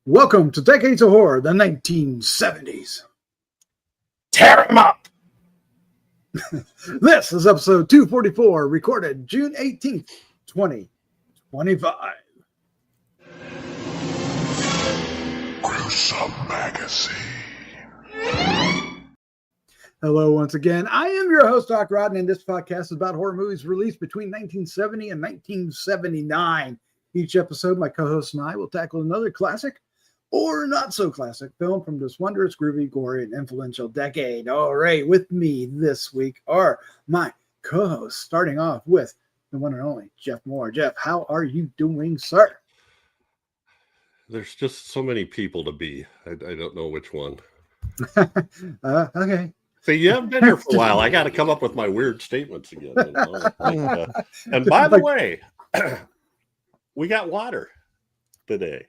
Welcome to Decades of Horror, the 1970s. Tear him up! This is episode 244, recorded June 18th, 2025. Gruesome Magazine. Hello once again. I am your host, Doc Rodden, and this podcast is about horror movies released between 1970 and 1979. Each episode, my co-host and I will tackle another classic or not so classic film from this wondrous, groovy, gory, and influential decade. All right, with me this week are my co-hosts, starting off with the one and only Jeff Mohr. Jeff, how are you doing, sir? There's just so many people to be. I don't know which one. Okay. See, you haven't been here for a while. I got to come up with my weird statements again. You know? And by the way, we got water today.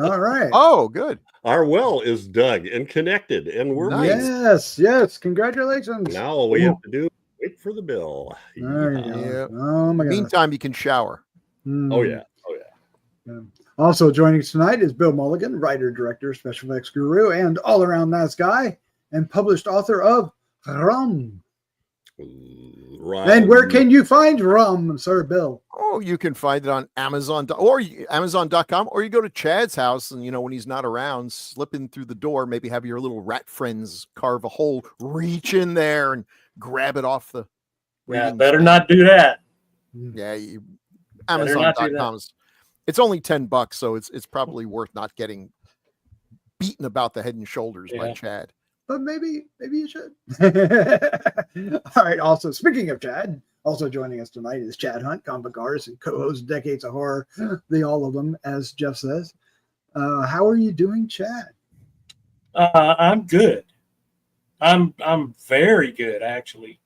All right. Oh, good. Our well is dug and connected, and we're nice. Yes. Congratulations. Now all we have to do is wait for the bill. There you go. Yeah. Oh my God. Meantime, you can shower. Oh yeah. Also joining us tonight is Bill Mulligan, writer, director, special effects guru, and all-around nice guy, and published author of Rum. And where can you find Rum, Sir Bill? Oh, you can find it on Amazon or Amazon.com, or you go to Chad's house and, when he's not around, slip in through the door, maybe have your little rat friends carve a hole, reach in there and grab it off the. Yeah, better not do that. Yeah, Amazon.com it's only $10, so it's probably worth not getting beaten about the head and shoulders by Chad. But maybe you should. All right. Also, speaking of Chad, also joining us tonight is Chad Hunt, comic artist and co-host of Decades of Horror, all of them, as Jeff says. How are you doing, Chad? I'm good. I'm very good, actually.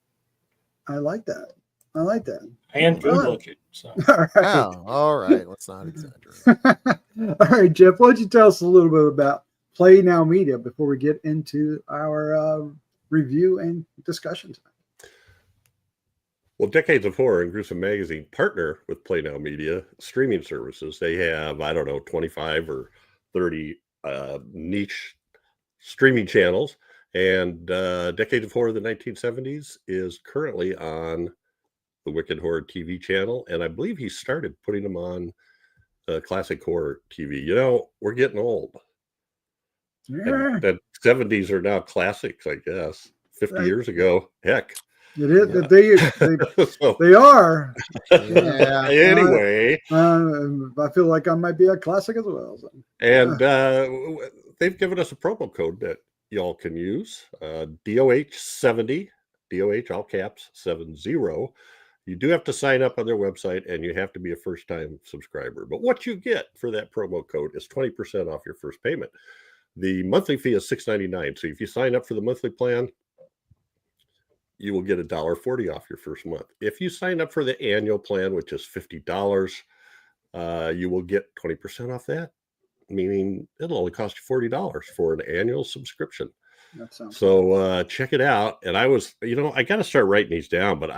I like that. And good looking. So. All right. Oh, all right. Let's not exaggerate. All right, Jeff, why don't you tell us a little bit about Play Now Media before we get into our review and discussion tonight? Well, Decades of Horror and Gruesome Magazine partner with Play Now Media streaming services. They have, 25 or 30 niche streaming channels. And Decades of Horror of the 1970s is currently on the Wicked Horror TV channel. And I believe he started putting them on Classic Horror TV. We're getting old. Yeah. That 70s are now classics, I guess. 50 years ago, heck. It is. They are. Yeah. Anyway. I feel like I might be a classic as well. So. And they've given us a promo code that y'all can use. DOH70, DOH all caps 70. You do have to sign up on their website, and you have to be a first-time subscriber. But what you get for that promo code is 20% off your first payment. The monthly fee is $6.99. So if you sign up for the monthly plan, you will get $1.40 off your first month. If you sign up for the annual plan, which is $50, you will get 20% off that, meaning it'll only cost you $40 for an annual subscription. So check it out. And I was, I got to start writing these down, but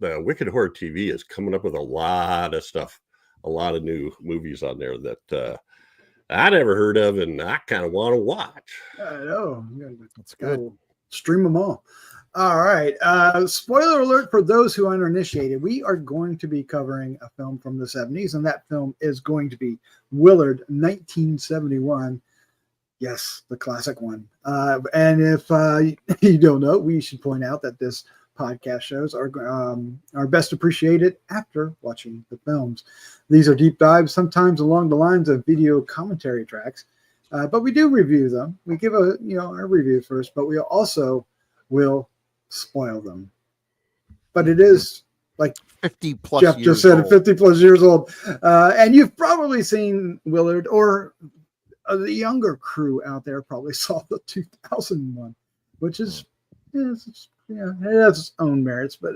the Wicked Horror TV is coming up with a lot of stuff, a lot of new movies on there that I never heard of, and I kind of want to watch. I know. That's good. Stream them all. All right. Spoiler alert for those who aren't initiated. We are going to be covering a film from the 70s, and that film is going to be Willard, 1971. Yes, the classic one. And if you don't know, we should point out that this podcast shows are best appreciated after watching the films. These are deep dives, sometimes along the lines of video commentary tracks, but we do review them. We give our review first, but we also will spoil them. But it is like 50 plus Jeff years just said, old. 50 plus years old, and you've probably seen Willard, or the younger crew out there probably saw the 2001, which is it has its own merits, but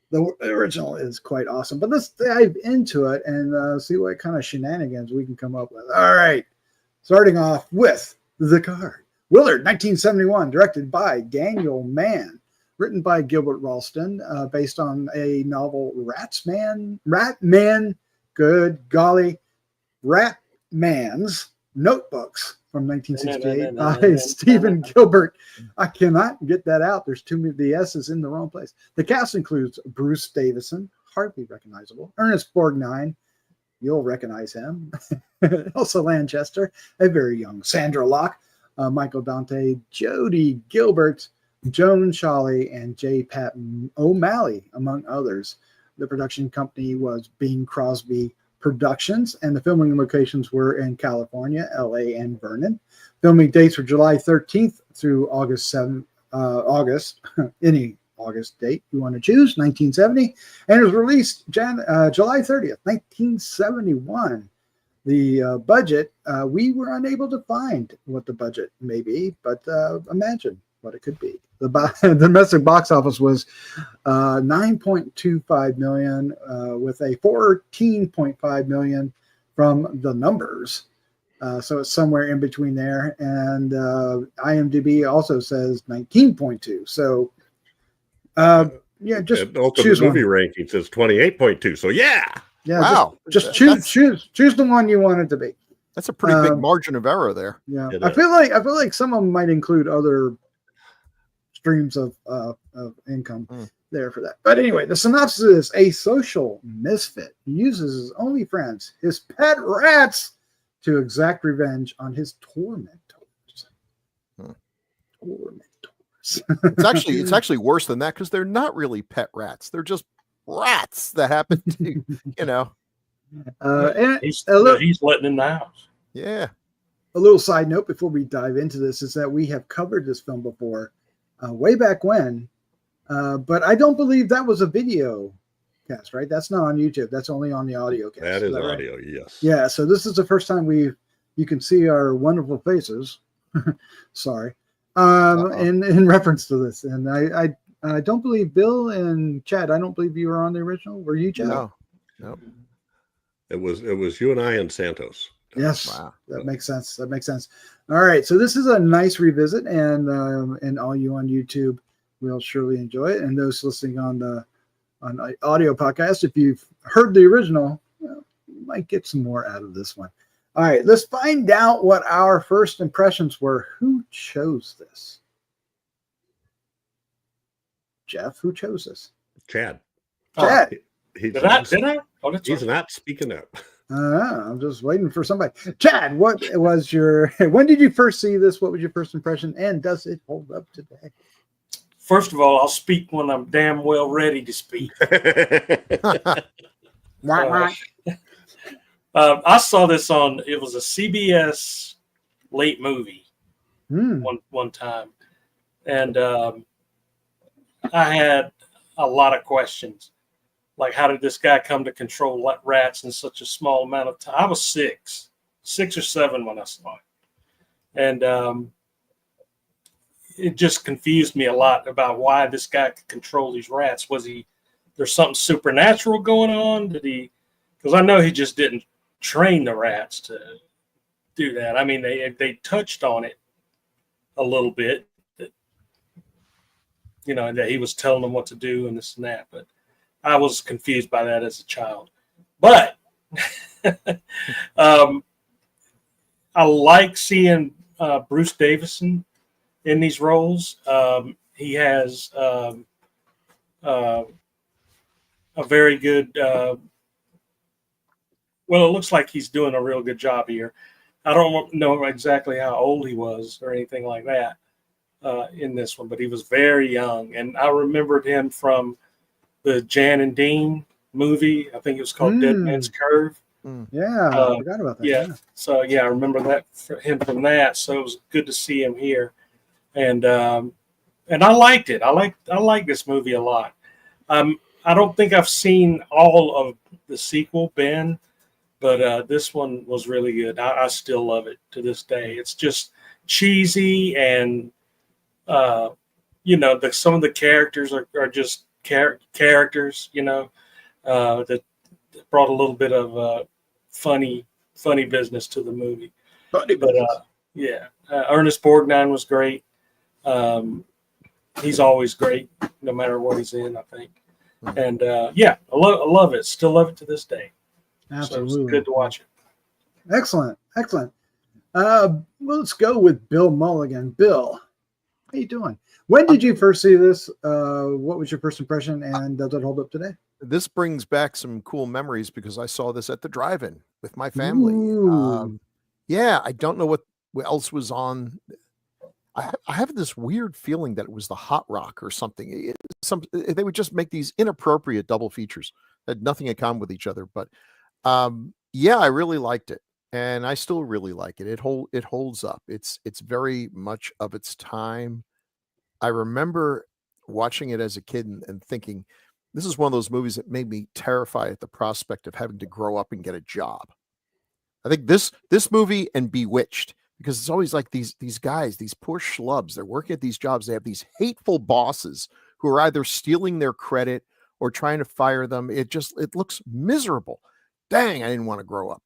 the original is quite awesome. But let's dive into it and see what kind of shenanigans we can come up with. All right. Starting off with the card. Willard, 1971, directed by Daniel Mann. Written by Gilbert Ralston, based on a novel Ratman. Good golly. Ratman's Notebooks from 1968 by Stephen Gilbert. I cannot get that out. There's too many the S's in the wrong place. The cast includes Bruce Davison, hardly recognizable, Ernest Borgnine, you'll recognize him, Elsa Lanchester, a very young Sandra Locke, Michael Dante, Jody Gilbert, Joan Shawley, and J. Patton O'Malley, among others. The production company was Bing Crosby Productions, and the filming locations were in California, LA, and Vernon. Filming dates were July 13th through August 7th, any August date you want to choose, 1970, and it was released July 30th, 1971. The budget, we were unable to find what the budget may be, but imagine what it could be. The domestic box office was $9.25 million, with a $14.5 million from the numbers. So it's somewhere in between there. And IMDb also says 19.2. So yeah, just choose movie one. ranking says 28.2. So yeah. Wow. Just choose the one you want it to be. That's a pretty big margin of error there. Yeah, I feel like some of them might include other streams of income there for that. But anyway, the synopsis is: a social misfit uses his only friends, his pet rats, to exact revenge on his tormentors. Tormentors. It's actually worse than that, because they're not really pet rats. They're just rats that happen to, and he's letting in the house. Yeah. A little side note before we dive into this is that we have covered this film before, way back when, but I don't believe that was a video cast, right? That's not on YouTube. That's only on the audio cast. That is right? audio, yes. Yeah, so this is the first time you can see our wonderful faces. Sorry. In reference to this. And I don't believe Bill and Chad, I don't believe you were on the original. Were you, Chad? No. It was you and I and Santos. Yes. Wow. That makes sense. All right. So this is a nice revisit, and all you on YouTube will surely enjoy it. And those listening on the audio podcast, if you've heard the original, you might get some more out of this one. All right, let's find out what our first impressions were. Who chose this? Jeff, who chose this? Chad. Chad. Did I? Oh, He's not speaking up. I'm just waiting for somebody. Chad, what was when did you first see this? What was your first impression? And does it hold up today? First of all, I'll speak when I'm damn well ready to speak. I saw this it was a CBS late movie one time. And I had a lot of questions. Like, how did this guy come to control rats in such a small amount of time? I was 6 or 7 when I saw it. And it just confused me a lot about why this guy could control these rats. There's something supernatural going on? Because I know he just didn't train the rats to do that. I mean, they touched on it a little bit, that he was telling them what to do and this and that. But I was confused by that as a child. But I like seeing Bruce Davison in these roles. He has a very good, it looks like he's doing a real good job here. I don't know exactly how old he was or anything like that in this one, but he was very young. And I remembered him from the Jan and Dean movie. I think it was called Dead Man's Curve. Yeah, I forgot about that. Yeah. So I remember him from that. So it was good to see him here, and I liked it. I like this movie a lot. I don't think I've seen all of the sequel, Ben, but this one was really good. I still love it to this day. It's just cheesy, and some of the characters are just characters, that brought a little bit of funny business to the movie. Ernest Borgnine was great. He's always great, no matter what he's in, I think. And I love it. Still love it to this day. Absolutely. So it's good to watch it. Excellent. Well, let's go with Bill Mulligan. Bill, how you doing? When did you first see this? What was your first impression, and does it hold up today? This brings back some cool memories because I saw this at the drive-in with my family. Yeah, I don't know what else was on. I have this weird feeling that it was the Hot Rock or something. They would just make these inappropriate double features that had nothing in common with each other. But yeah, I really liked it, and I still really like it. It holds up. It's very much of its time. I remember watching it as a kid and thinking, this is one of those movies that made me terrified at the prospect of having to grow up and get a job. I think this movie and Bewitched, because it's always like these guys, these poor schlubs, they're working at these jobs. They have these hateful bosses who are either stealing their credit or trying to fire them. It looks miserable. Dang, I didn't want to grow up.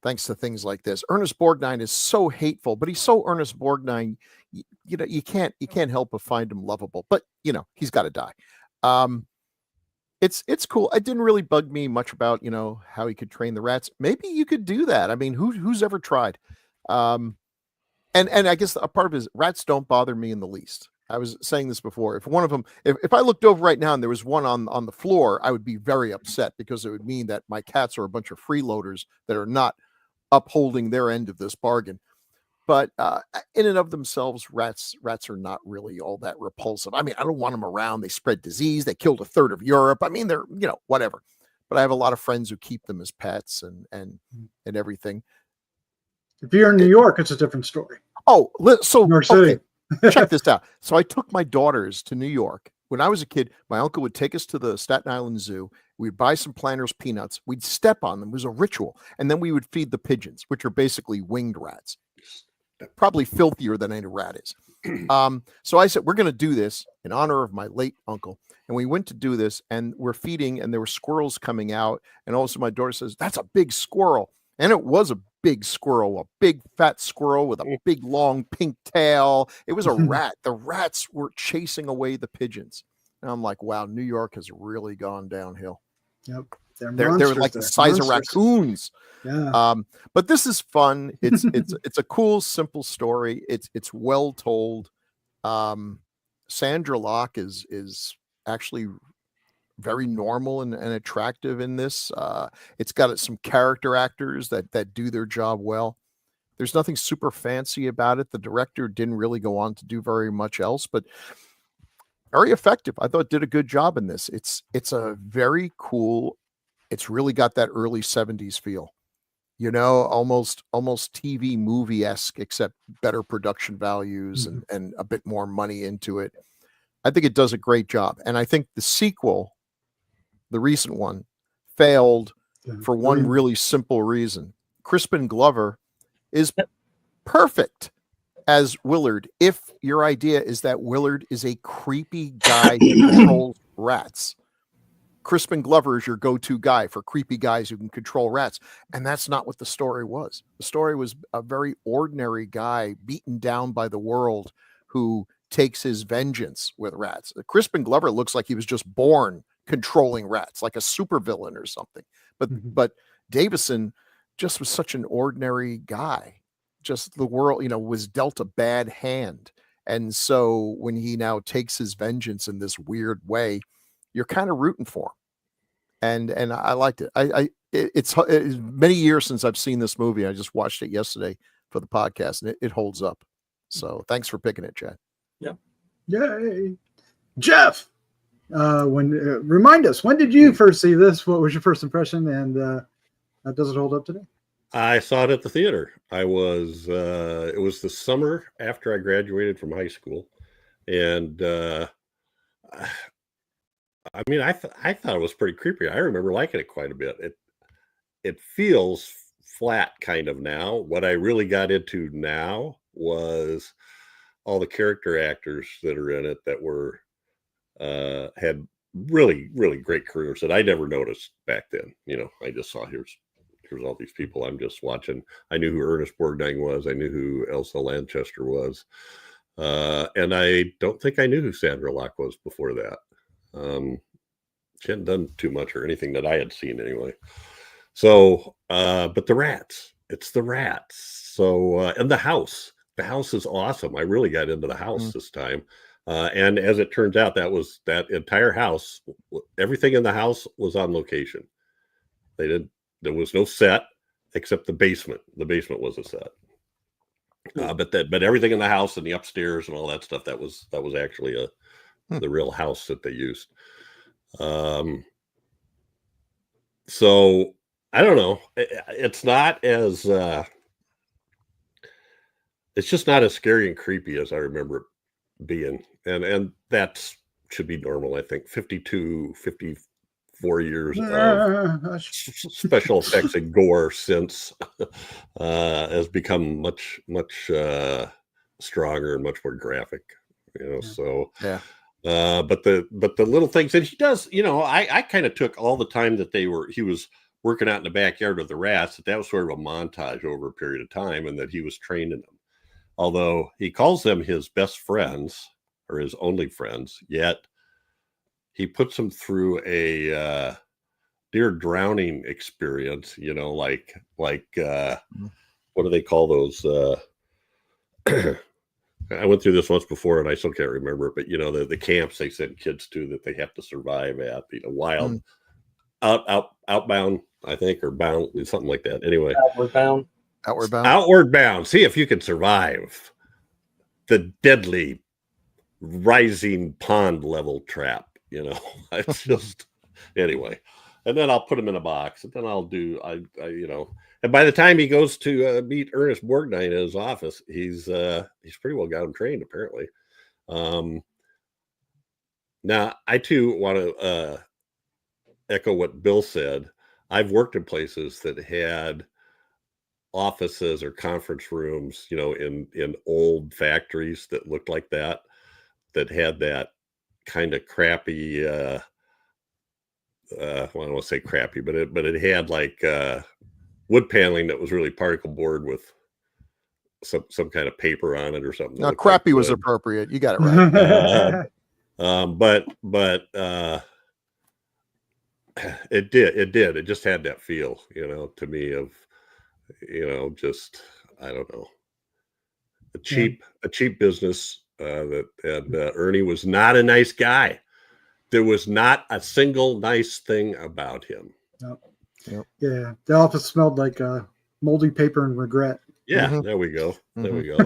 Thanks to things like this. Ernest Borgnine is so hateful, but he's so Ernest Borgnine, you can't help but find him lovable. But he's got to die. It's cool. It didn't really bug me much about how he could train the rats. Maybe you could do that. I mean, who's ever tried? And I guess a part of it is rats don't bother me in the least. I was saying this before. If one of them, if I looked over right now and there was one on the floor, I would be very upset because it would mean that my cats are a bunch of freeloaders that are not upholding their end of this bargain. But in and of themselves, rats are not really all that repulsive. I mean, I don't want them around. They spread disease. They killed a third of Europe. I mean, they're whatever. But I have a lot of friends who keep them as pets and everything. If you're in New York, it's a different story. Oh, so New York City. Okay, check this out. So I took my daughters to New York. When I was a kid, my uncle would take us to the Staten Island Zoo. We'd buy some Planters peanuts. We'd step on them. It was a ritual. And then we would feed the pigeons, which are basically winged rats. Probably filthier than any rat is. So I said, we're going to do this in honor of my late uncle. And we went to do this, and we're feeding, and there were squirrels coming out. And also my daughter says, that's a big squirrel. And it was a big squirrel, a big fat squirrel with a big long pink tail. It was a rat. The rats were chasing away the pigeons. And I'm like, wow, New York has really gone downhill. Yep. They're like the size of raccoons. Yeah. But this is fun. It's a cool, simple story. It's well told. Sandra Locke is actually very normal and attractive in this. It's got some character actors that do their job well. There's nothing super fancy about it. The director didn't really go on to do very much else, but very effective. I thought did a good job in this. It's a very cool. It's really got that early 70s feel, almost TV movie-esque, except better production values and a bit more money into it. I think it does a great job. And I think the sequel, the recent one, failed for one really simple reason. Crispin Glover is perfect as Willard. If your idea is that Willard is a creepy guy who controls rats, Crispin Glover is your go-to guy for creepy guys who can control rats. And that's not what the story was. The story was a very ordinary guy beaten down by the world who takes his vengeance with rats. Crispin Glover looks like he was just born controlling rats, like a supervillain or something. But Davison just was such an ordinary guy. Just the world, was dealt a bad hand. And so when he now takes his vengeance in this weird way, you're kind of rooting for him. And I liked it. It's many years since I've seen this movie. I just watched it yesterday for the podcast, and it holds up. So thanks for picking it, Chad. Yeah. Yay. Jeff, remind us, when did you first see this? What was your first impression? And does it hold up today? I saw it at the theater. it was the summer after I graduated from high school. And I mean, I thought it was pretty creepy. I remember liking it quite a bit. It feels flat kind of now. What I really got into now was all the character actors that are in it that were had really, really great careers that I never noticed back then. I just saw here's all these people I'm just watching. I knew who Ernest Borgnine was. I knew who Elsa Lanchester was. And I don't think I knew who Sandra Locke was before that. She hadn't done too much or anything that I had seen anyway. So, but the rats, it's the rats. So and the house is awesome. I really got into the house this time. And as it turns out, that entire house, everything in the house was on location. There was no set except the basement. The basement was a set. But everything in the house and the upstairs and all that stuff, that was actually the real house that they used. So I don't know. It's not as it's just not as scary and creepy as I remember it being. And that should be normal, I think. 54 years of special effects and gore since has become much stronger and much more graphic, so yeah. But the little things that he does, I kind of took all the time that he was working out in the backyard with the rats, that was sort of a montage over a period of time, and that he was training them. Although he calls them his best friends or his only friends, yet he puts them through a near drowning experience, like what do they call those? I went through this once before and I still can't remember it, but the camps they send kids to that they have to survive at, wild outbound, I think, or bound, something like that. Anyway, outward bound. See if you can survive the deadly rising pond level trap. It's just anyway. And then I'll put him in a box, and then I'll do and by the time he goes to meet Ernest Borgnine in his office, he's pretty well got him trained, apparently. Now I too want to echo what Bill said. I've worked in places that had offices or conference rooms, in old factories that looked like that had that kind of crappy I don't want to say crappy, but it had like wood paneling that was really particle board with some kind of paper on it or something. No, crappy was appropriate. You got it right. But it did. It just had that feel, to me of, just, I don't know, a cheap business. Ernie was not a nice guy. There was not a single nice thing about him. Nope. Yep. Yeah, the office smelled like moldy paper and regret. Yeah, There we go. There we go.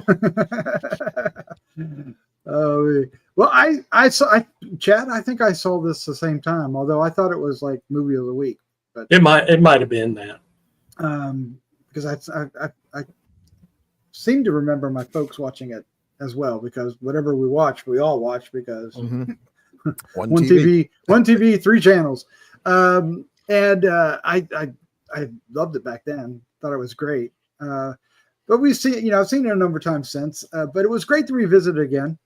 Well, I saw Chad. I think I saw this the same time. Although I thought it was like movie of the week, but it might have been that. Because I seem to remember my folks watching it as well. Because whatever we watch, we all watch because one TV, 3 channels. And I loved it back then. Thought it was great. But we've seen, I've seen it a number of times since. But it was great to revisit it again.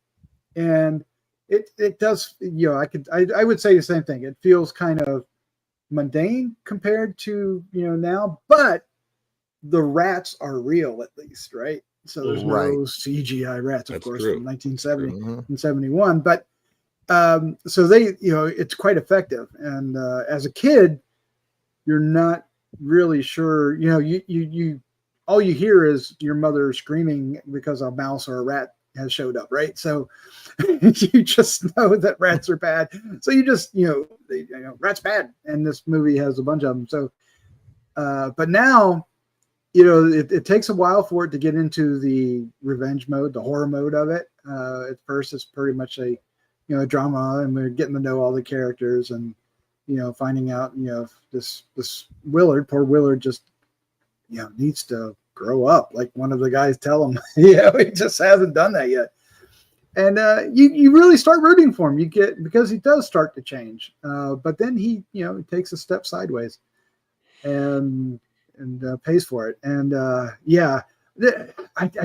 And it does, I would say the same thing. It feels kind of mundane compared to, now, but the rats are real at least, right? So there's no CGI rats, of course, from 1970 and 71. But so they, it's quite effective. And as a kid, you're not really sure, you all you hear is your mother screaming because a mouse or a rat has showed up, right? So you just know that rats are bad. So you just, rats bad. And this movie has a bunch of them. So, but now, it takes a while for it to get into the revenge mode, the horror mode of it. At first, it's pretty much a drama, and we're getting to know all the characters and, finding out, this Willard, poor Willard, just, needs to grow up. Like one of the guys tell him, he just hasn't done that yet. And you really start rooting for him. Because he does start to change. But then he takes a step sideways and pays for it. And I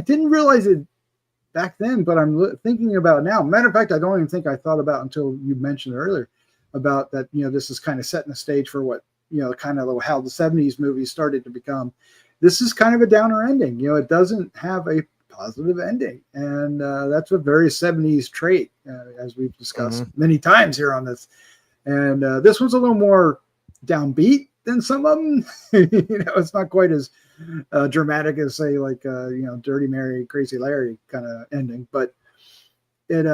didn't realize it back then, but I'm thinking about it now. Matter of fact, I don't even think I thought about until you mentioned earlier about that. This is kind of setting the stage for what kind of how the 70s movies started to become. This is kind of a downer ending. It doesn't have a positive ending, and that's a very 70s trait, as we've discussed many times here on this. And this one's a little more downbeat than some of them. It's not quite as dramatic as say like Dirty Mary, Crazy Larry kind of ending, but it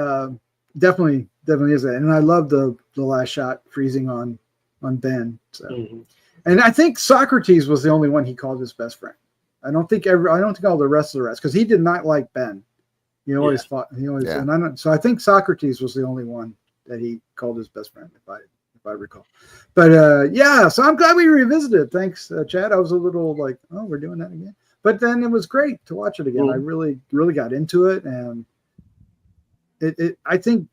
definitely is that. And I love the last shot freezing on Ben. So, and I think Socrates was the only one he called his best friend. I don't think all the rest of the rest, because he did not like Ben. He always fought. He always so I think Socrates was the only one that he called his best friend, if I recall. But so I'm glad we revisited. Thanks, Chad. I was a little like, oh, we're doing that again. But then it was great to watch it again. I really, really got into it, and I think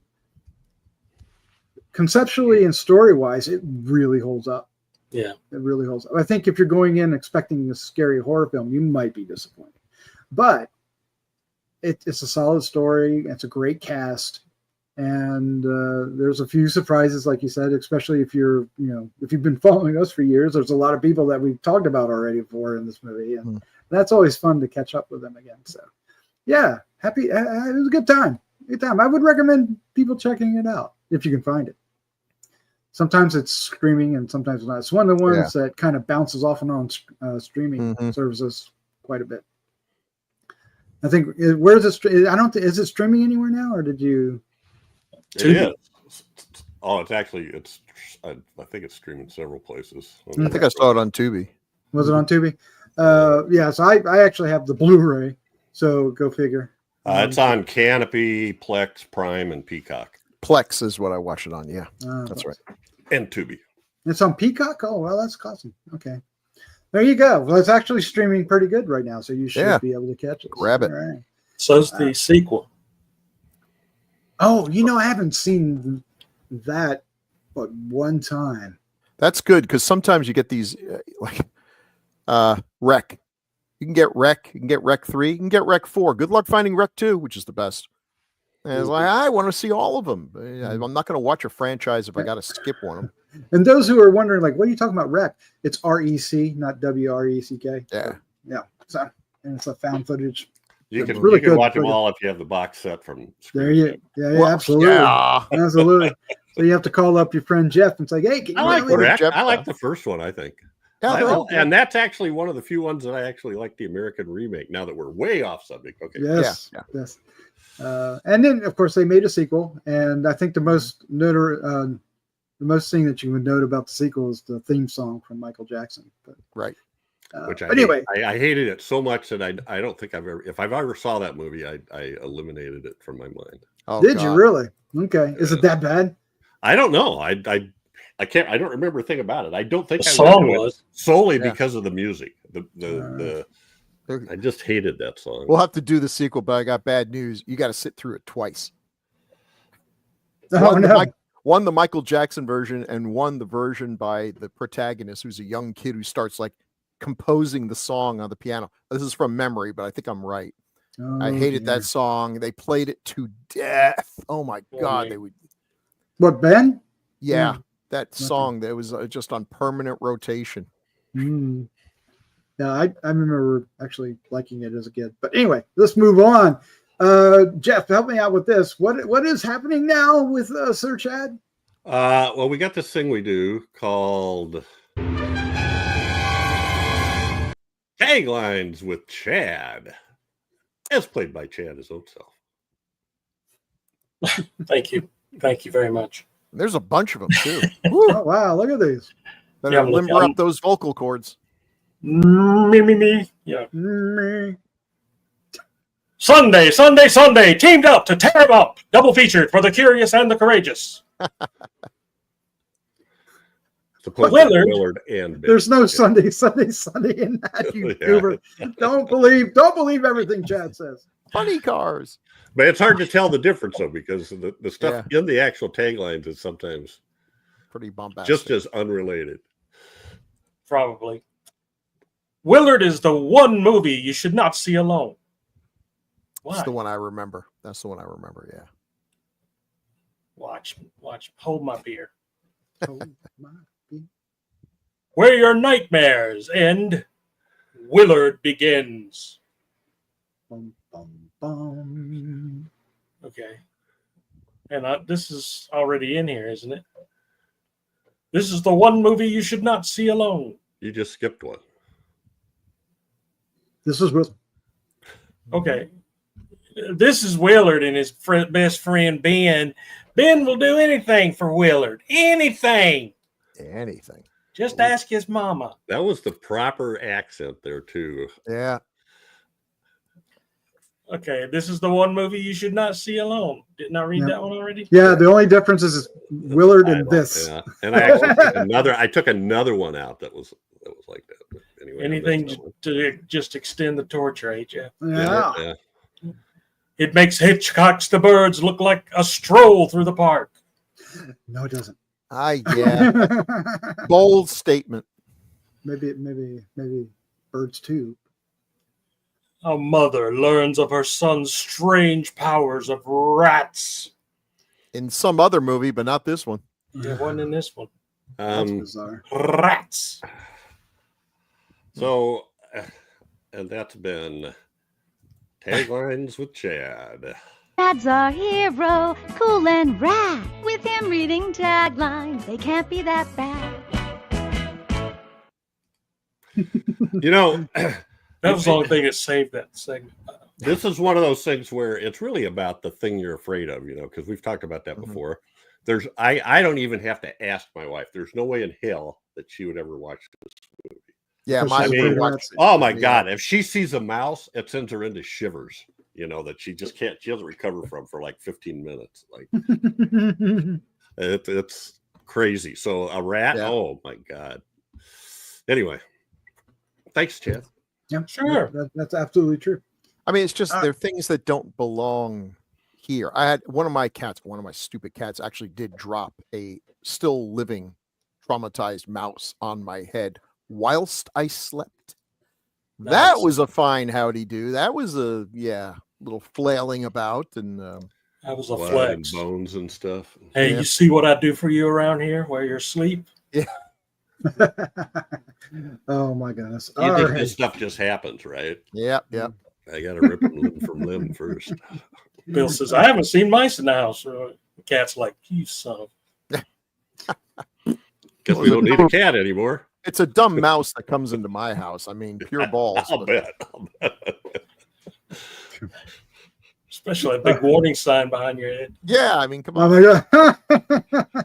conceptually and story wise, it really holds up. Yeah, it really holds up. I think if you're going in expecting a scary horror film, you might be disappointed. But it's a solid story. It's a great cast. And there's a few surprises, like you said, especially if you've been following us for years. There's a lot of people that we've talked about already before in this movie, and that's always fun to catch up with them again. So, yeah, happy. It was a good time. Good time. I would recommend people checking it out if you can find it. Sometimes it's streaming, and sometimes it's not. It's one of the ones that kind of bounces off and on streaming services quite a bit. I think where is it? I don't think is it streaming anywhere now, or did you? It is. Oh, I think it's streaming several places. I think I saw it on Tubi. Was it on Tubi? So I actually have the Blu-ray. So go figure. It's on Canopy, Plex, Prime, and Peacock. Plex is what I watch it on. Yeah, that's right. And Tubi. It's on Peacock. Oh well, that's awesome. Okay, there you go. Well, it's actually streaming pretty good right now, so you should be able to catch it. Grab it. All right. So's the sequel. Oh, I haven't seen that but one time. That's good, because sometimes you get these Rec. You can get Rec. You can get Rec 3. You can get Rec 4. Good luck finding Rec 2, which is the best. And it's like, I want to see all of them. I'm not going to watch a franchise if I got to skip one of them. And those who are wondering, like, what are you talking about, Rec? It's REC, not WRECK. Yeah. Yeah. So, and it's a found footage. You can watch them all if you have the box set from there. Yeah, absolutely. Yeah. Absolutely. So you have to call up your friend Jeff and say, hey, I like the first one, I think. And that's actually one of the few ones that I actually like the American remake, now that we're way off subject. Okay. Yes. And then, of course, they made a sequel. And I think the most thing that you would note about the sequel is the theme song from Michael Jackson. Right. I hated it so much that I don't think if I've ever saw that movie, I eliminated it from my mind. Oh, Did you really? Okay. Is it that bad? I don't know. I don't remember a thing about it. I don't think the song was solely because of the music. I just hated that song. We'll have to do the sequel, but I got bad news. You got to sit through it twice. One the Michael Jackson version, and one the version by the protagonist, who's a young kid who starts like composing the song on the piano. This is from memory, but I think I'm right. I hated that song. They played it to death. Oh my God. They would. What, Ben? Yeah. That song that was just on permanent rotation. Yeah, I remember actually liking it as a kid. But anyway, let's move on. Jeff, help me out with this. What is happening now with Sir Chad? Well, we got this thing we do called Taglines with Chad, as played by Chad his own self. Thank you very much. There's a bunch of them too. Oh wow, look at these. Better limber up those vocal cords. Me. Yeah. Sunday, teamed up to tear them up. Double featured for the curious and the courageous. Willard and Ben. There's no Sunday in that, you Gilbert. Don't believe everything Chad says. Funny cars. But it's hard to tell the difference, though, because the stuff in the actual taglines is sometimes pretty bombastic, just as unrelated. Probably. Willard is the one movie you should not see alone. Why? That's the one I remember. Yeah. Watch. Hold my beer. Where your nightmares end, Willard begins. Bum, bum, bum. Okay. And this is already in here, isn't it? This is the one movie you should not see alone. You just skipped one. This is Will. Okay. This is Willard and his best friend, Ben. Ben will do anything for Willard. Anything. Anything. Just ask his mama. That was the proper accent there, too. Yeah. Okay, this is the one movie you should not see alone. Didn't I read that one already? Yeah, the only difference is Willard and this. Yeah. And I actually took another one out that was like that. But anyway, Anything to just extend the torture, eh, Jeff? Yeah. It makes Hitchcock's The Birds look like a stroll through the park. No, it doesn't. Yeah. Bold statement. Maybe Birds too. A mother learns of her son's strange powers of rats. In some other movie, but not this one. There wasn't in this one. That's bizarre. Rats. So, and that's been Taglines with Chad. Chad's our hero, cool and rad. With him reading taglines, they can't be that bad. You know, That was the only thing that saved that segment. this is one of those things where it's really about the thing you're afraid of, you know, because we've talked about that before. I don't even have to ask my wife. There's no way in hell that she would ever watch this movie. Yeah, Because my she's wife. afraid Oh my God. If she sees a mouse, it sends her into shivers, you know, that she doesn't recover from for like 15 minutes. Like it's crazy. So a rat, oh my God. Anyway, thanks, Chad. Yeah, Sure. That's absolutely true. I mean, it's just there are things that don't belong here. I had one of my stupid cats actually did drop a still living traumatized mouse on my head whilst I slept. Nice. That was a fine howdy do. That was a little flailing about and That was a Blood flex. and bones and stuff. Hey, Yeah. you see what I do for you around here while you're asleep? Oh my goodness. You All think right. this stuff just happens, right? yeah. I got to rip it limb from limb first. Bill says, I haven't seen mice in the house. The cat's like, you son of... Guess we don't need a cat anymore. It's a dumb mouse that comes into my house. I mean, pure balls. I'll bet. Especially a big warning sign behind your head. Yeah, I mean, come Oh on. my God.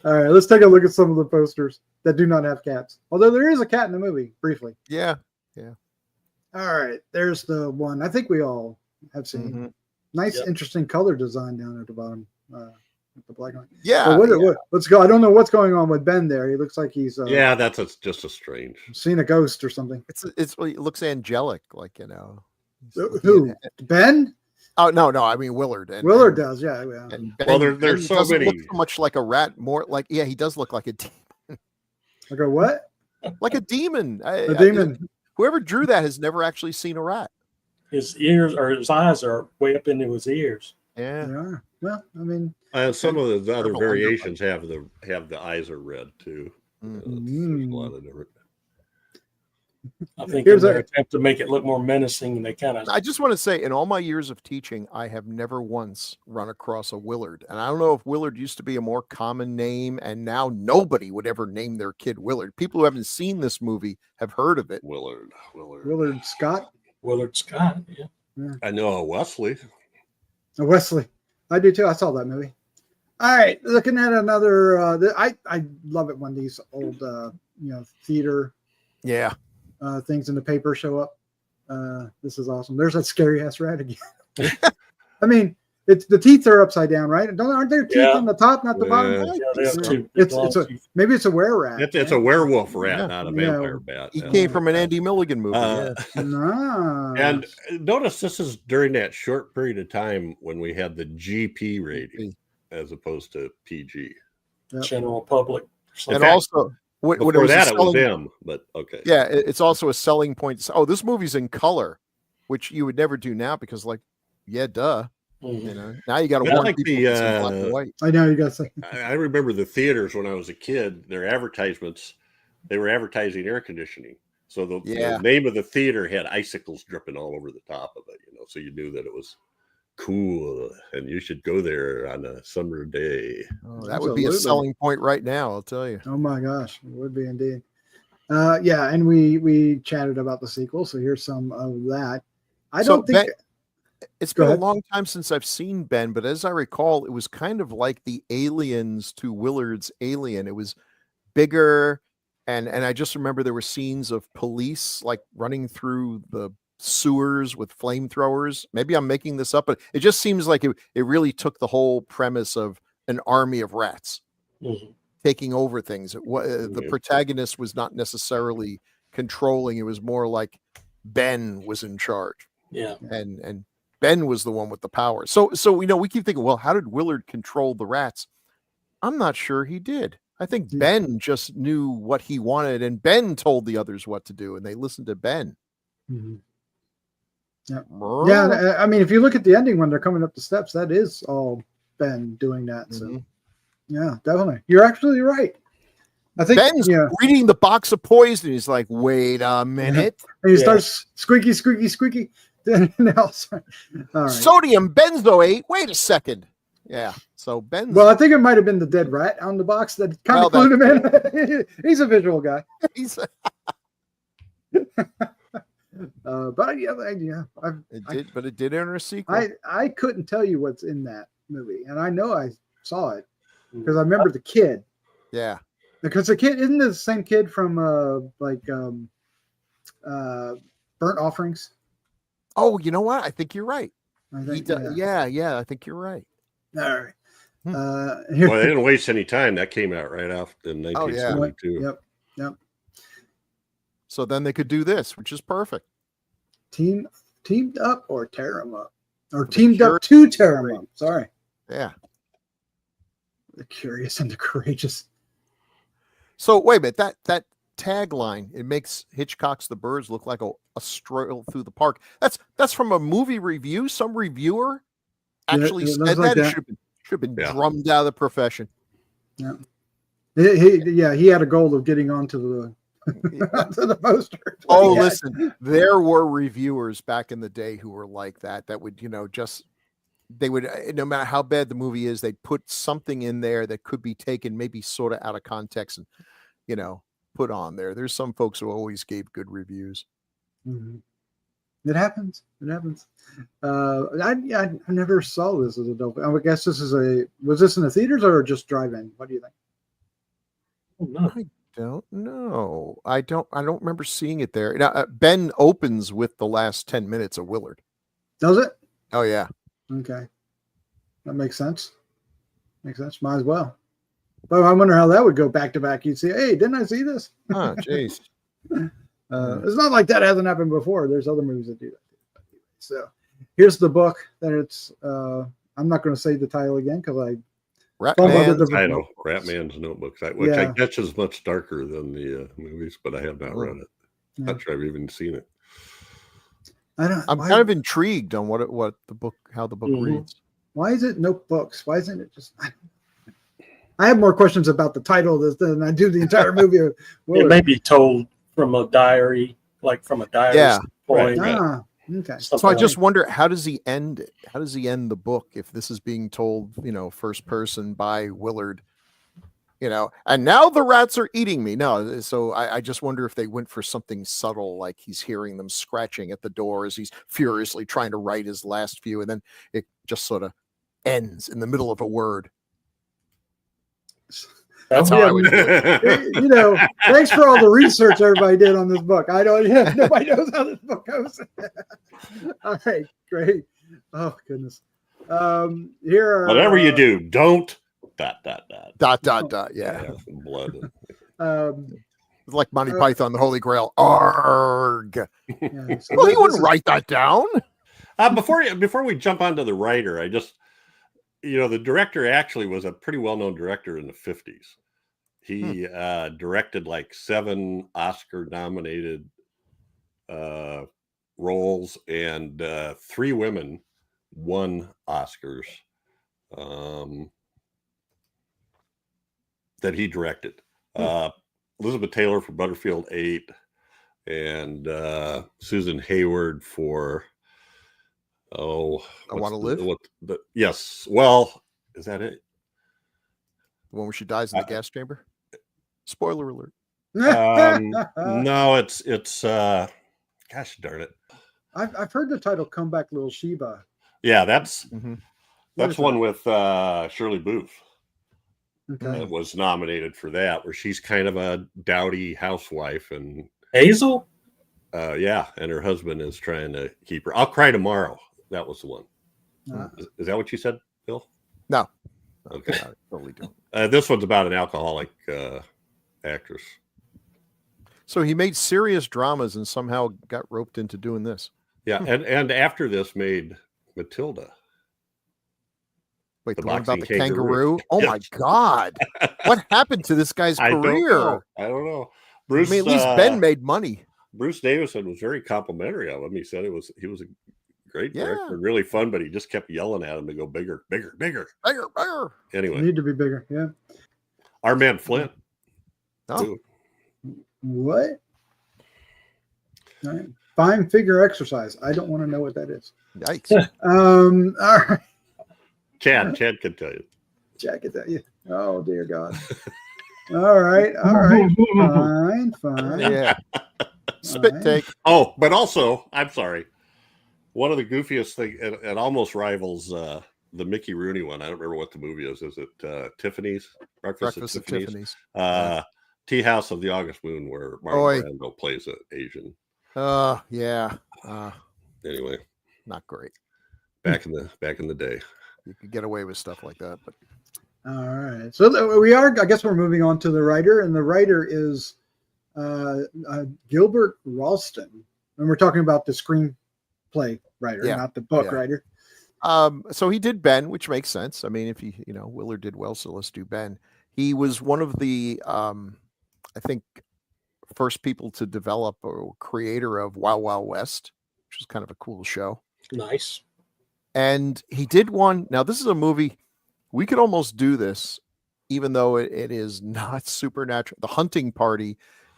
All right, let's take a look at some of the posters that do not have cats. Although there is a cat in the movie, briefly. Yeah. All right, there's the one I think we all have seen. Mhm. Nice, Yep. interesting color design down at the bottom. With the black line. Yeah. So let's go. I don't know what's going on with Ben there. He looks like he's Yeah, that's just a strange. seen a ghost or something. It looks angelic, like, you know. Who? Ben? Oh no, I mean Willard. And, Willard and, does, yeah. and Well, Ben there's so doesn't many. look so much like a rat, more like he does look like a I go, what? like a demon. A demon. Whoever drew that has never actually seen a rat. His ears or his eyes are way up into his ears. Yeah. They are. Well, I mean, Some of the other Purple variations have the eyes are red too. There's a lot of different. I think Here's in their a- attempt to make it look more menacing, they kind of... I just want to say, in all my years of teaching, I have never once run across a Willard. And I don't know if Willard used to be a more common name, and now nobody would ever name their kid Willard. People who haven't seen this movie have heard of it. Willard. Willard Scott. Willard Scott, yeah. I know a Wesley. Wesley. I do too. I saw that movie. All right, looking at another. I love it when these old theater Yeah. things in the paper show up. This is awesome. There's that scary ass rat again. I mean, it's the teeth are upside down, right? Aren't there teeth Yeah. on the top, not the bottom? Yeah. Yeah, they have two. Maybe it's a were rat. It's a werewolf rat, Yeah. not a Yeah. vampire bat. He came from an Andy Mulligan movie. Nice. And notice this is during that short period of time when we had the GP rating as opposed to PG. General public. And fact, also, when it Before was that, it was selling, them, but okay. yeah, it's also a selling point. Oh, this movie's in color, which you would never do now because, like, yeah, duh. Mhm. You know, now you got to I warn like people the, it's in black and white. I know you got to say. I remember the theaters when I was a kid, their advertisements, they were advertising air conditioning. So the name of the theater had icicles dripping all over the top of it, so you knew that it was cool and you should go there on a summer day. Oh, that would be a Absolutely. selling point right now, I'll tell you. Oh my gosh, it would be indeed. Yeah, and we chatted about the sequel, so here's some of that. I So don't think it's Go been a ahead. long time since I've seen Ben, but as I recall, it was kind of like the Aliens to Willard's Alien. It was bigger, and I just remember there were scenes of police like running through the sewers with flamethrowers. Maybe I'm making this up, but it just seems like it really took the whole premise of an army of rats taking over things. The protagonist was not necessarily controlling. It was more like Ben was in charge. Yeah. And Ben was the one with the power. So we keep thinking, well, how did Willard control the rats? I'm not sure he did. I think Ben just knew what he wanted, and Ben told the others what to do, and they listened to Ben. Mhm. Yeah. I mean, if you look at the ending when they're coming up the steps, that is all Ben doing that. So, yeah, definitely, you're absolutely right. I think Ben's reading the box of poison. He's like, wait a minute. And he starts squeaky, squeaky, squeaky. No, sorry. All right. Sodium benzoate. Wait a second. Yeah. So Ben's. Well, I think it might have been the dead rat on the box that kind of clued him in. He's a visual guy. But it did enter a sequel. I couldn't tell you what's in that movie, and I know I saw it because I remember the kid. Yeah. Because the kid isn't the same kid from Burnt Offerings. Oh, you know what? I think you're right. I think, yeah. I think you're right. All right. Well, they didn't waste any time. That came out right after in 1972. Yep. So then they could do this, which is perfect. Teamed up or tear them up, or teamed up to tear them up. Sorry. Yeah. The Curious and the Courageous. So wait a minute, that tagline, it makes Hitchcock's The Birds look like a stroll through the park. That's from a movie review. Some reviewer actually said like that. It should have been drummed out of the profession. Yeah. He had a goal of getting onto the onto the poster. Oh, listen, there were reviewers back in the day who were like that would, they would, no matter how bad the movie is, they'd put something in there that could be taken maybe sort of out of context and, put on there. There's some folks who always gave good reviews. Mm-hmm. It happens. I never saw this as a dope. I guess was this in the theaters or just drive-in? What do you think? I don't know. I don't remember seeing it there. Now, Ben opens with the last 10 minutes of Willard. Does it? Oh yeah. Okay. That makes sense. Might as well. But I wonder how that would go back to back. You'd say, hey, didn't I see this? Oh, jeez. It's not like that hasn't happened before. There's other movies that do that. So here's the book that it's, I'm not going to say the title again because I know Ratman's Notebooks, which I guess is much darker than the movies, but I have not read it. Yeah. Not sure I've even seen it. I'm kind of intrigued on how the book reads. Why is it Notebooks? Why isn't it just? I have more questions about the title of this than I do the entire movie. It may be told from a diary, like from a diary. Yeah. Point. Right. Okay. So I just wonder, how does he end it? How does he end the book if this is being told, first person by Willard? And now the rats are eating me. No, so I just wonder if they went for something subtle, like he's hearing them scratching at the door as he's furiously trying to write his last few, and then it just sort of ends in the middle of a word. That's how I would do it. Thanks for all the research everybody did on this book. Nobody knows how this book goes. All right, great. Oh goodness. Here are whatever you do, don't ... Yeah. Blood. Like Monty Python, the Holy Grail. Arg. Yeah, so well, he wouldn't write that down. Before we jump onto the writer, I just, the director actually was a pretty well-known director in the 50s. He directed like 7 Oscar-nominated roles, and 3 women won Oscars that he directed. Elizabeth Taylor for Butterfield 8, and Susan Hayward for I Want to Live? Yes. Well, is that it? The one where she dies in the gas chamber? Spoiler alert. No, it's gosh darn it. I've heard the title "Come Back, Little Sheba." Yeah, that's What is one with Shirley Booth. Okay. That was nominated for that, where she's kind of a dowdy housewife, and Hazel? yeah, and her husband is trying to keep her. I'll Cry Tomorrow. That was the one. Is that what you said, Bill? No. Okay. I totally don't. This one's about an alcoholic actress. So he made serious dramas and somehow got roped into doing this. Yeah, and after this made Matilda. Wait, The the one about the boxing kangaroo? kangaroo. Oh my God. What happened to this guy's I career? don't know. Bruce, I mean, at least Ben made money. Bruce Davison was very complimentary of him. He said he was a great Yeah. director, really fun, but he just kept yelling at him to go bigger, bigger, bigger. Bigger, bigger. Anyway, Need to be bigger. Yeah. our man Flint. Oh. too. What? All right. Fine figure exercise. I don't want to know what that is. Yikes. All right. Chad can tell you. Check it out. Yeah. Oh dear God. All right. Fine. Yeah. Spit Fine. take. Oh, but also, I'm sorry. One of the goofiest things, it almost rivals the Mickey Rooney one. I don't remember what the movie is. Is it Tiffany's? Breakfast at Tiffany's. Tea House of the August Moon, where Marlon Brando plays an Asian. Yeah. Anyway, Not great. back in the day. You could get away with stuff like that, but All right. So we are. I guess we're moving on to the writer, and the writer is Gilbert Ralston, and we're talking about the screenplay writer, not the book writer. So he did Ben, which makes sense. I mean, if Willard did well, so let's do Ben. He was one of the, I think, first people to develop or creator of Wild Wild West, which was kind of a cool show. Nice. And he did one. Now, this is a movie. We could almost do this, even though it is not supernatural. The Hunting Party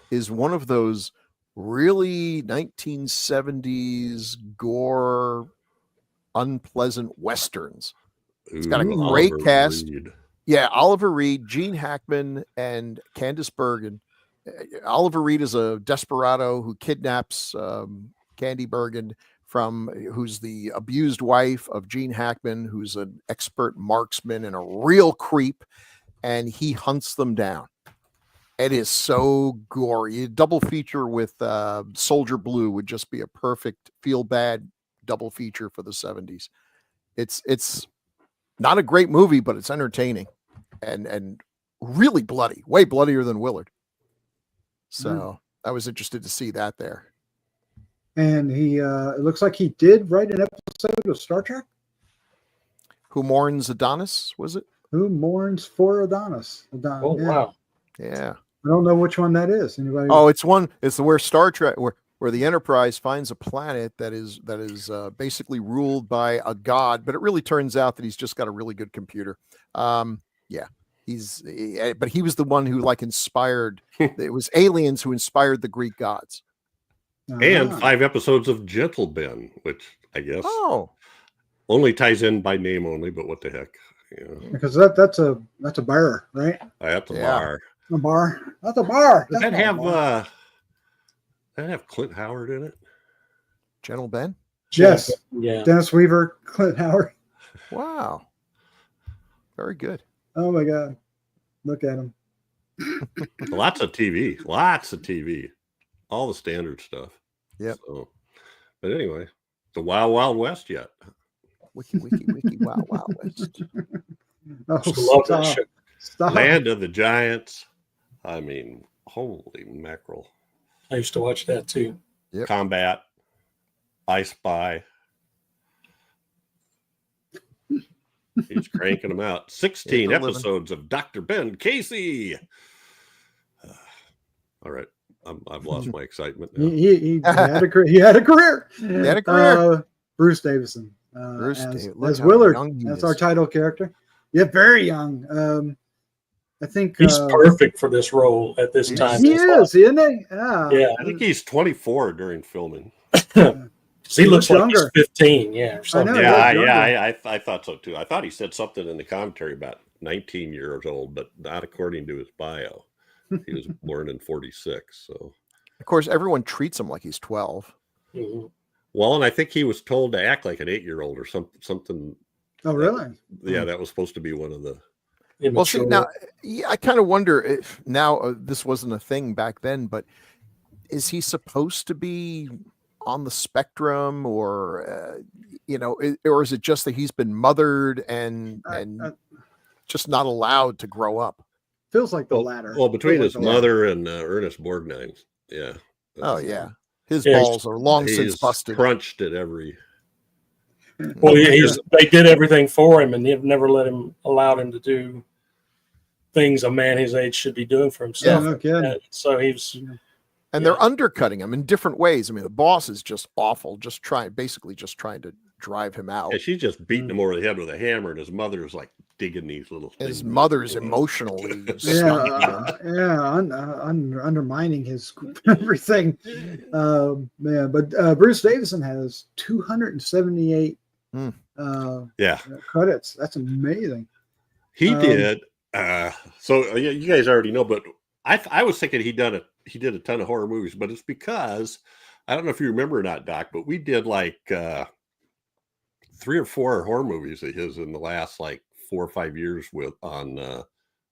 is one of those really 1970s gore, unpleasant westerns. It's got a great cast. Reed. Yeah, Oliver Reed, Gene Hackman, and Candice Bergen. Oliver Reed is a desperado who kidnaps Candy Bergen, who's the abused wife of Gene Hackman, who's an expert marksman and a real creep, and he hunts them down. It is so gory. A double feature with Soldier Blue would just be a perfect feel-bad double feature for the 70s. It's not a great movie, but it's entertaining and really bloody, way bloodier than Willard. So I was interested to see that there. And he, it looks like he did write an episode of Star Trek. Who Mourns Adonis, was it? Who Mourns for Adonis? Oh, wow. Yeah. I don't know which one that is. Anybody? Oh, it's where Star Trek, where the Enterprise finds a planet that is basically ruled by a god, but it really turns out that he's just got a really good computer. Yeah. But he was the one who inspired, it was aliens who inspired the Greek gods. And 5 episodes of Gentle Ben, which I guess only ties in by name only, but what the heck? Because that's a bar, right? That's a bar. A bar. That's a bar. Does that have Clint Howard in it? Gentle Ben? Yes. Yeah. Dennis Weaver, Clint Howard. Wow. Very good. Oh my God. Look at him. Lots of TV. All the standard stuff. Yep. So, but anyway, the Wild Wild West yet. Wiki, Wild Wild West. Oh, Love that show. Stop. Land of the Giants. I mean, holy mackerel. I used to watch that too. Yep. Combat. I Spy. He's cranking them out. 16 episodes of Dr. Ben Casey. All right. I've lost my excitement now. He had a career. He had a career. Bruce Davison. As Willard. That's our title character. Yeah, very young. I think he's perfect for this role at this time. He is, isn't he? Yeah. I think he's 24 during filming. He looks like he's 15. Yeah. I know, I thought so too. I thought he said something in the commentary about 19 years old, but not according to his bio. He was born in 46. So, of course, everyone treats him like he's 12. Mhm. well, and I think he was told to act like an 8-year-old or something. Oh, really? Yeah, that was supposed to be one of the. Well, see, Immature. now yeah, I kind of wonder if now this wasn't a thing back then, but is he supposed to be on the spectrum, or or is it just that he's been mothered and just not allowed to grow up? Feels like the latter. Well, between Feels his like the latter. mother and Ernest Borgnine, yeah. Oh yeah, his Yeah, balls are long since He's busted. crunched at every. Well, they did everything for him, and they've never allowed him to do things a man his age should be doing for himself. Yeah, no kidding. So he was. And they're undercutting him in different ways. I mean, the boss is just awful, basically just trying to drive him out. Yeah, she's just beating him over the head with a hammer, and his mother's like digging these little things. His mother's emotionally undermining his everything. But Bruce Davison has 278 credits. That's amazing. He did. So you guys already know, but I was thinking he did a ton of horror movies, but it's because I don't know if you remember or not, Doc, but we did like 3 or 4 horror movies of his in the last like 4 or 5 years on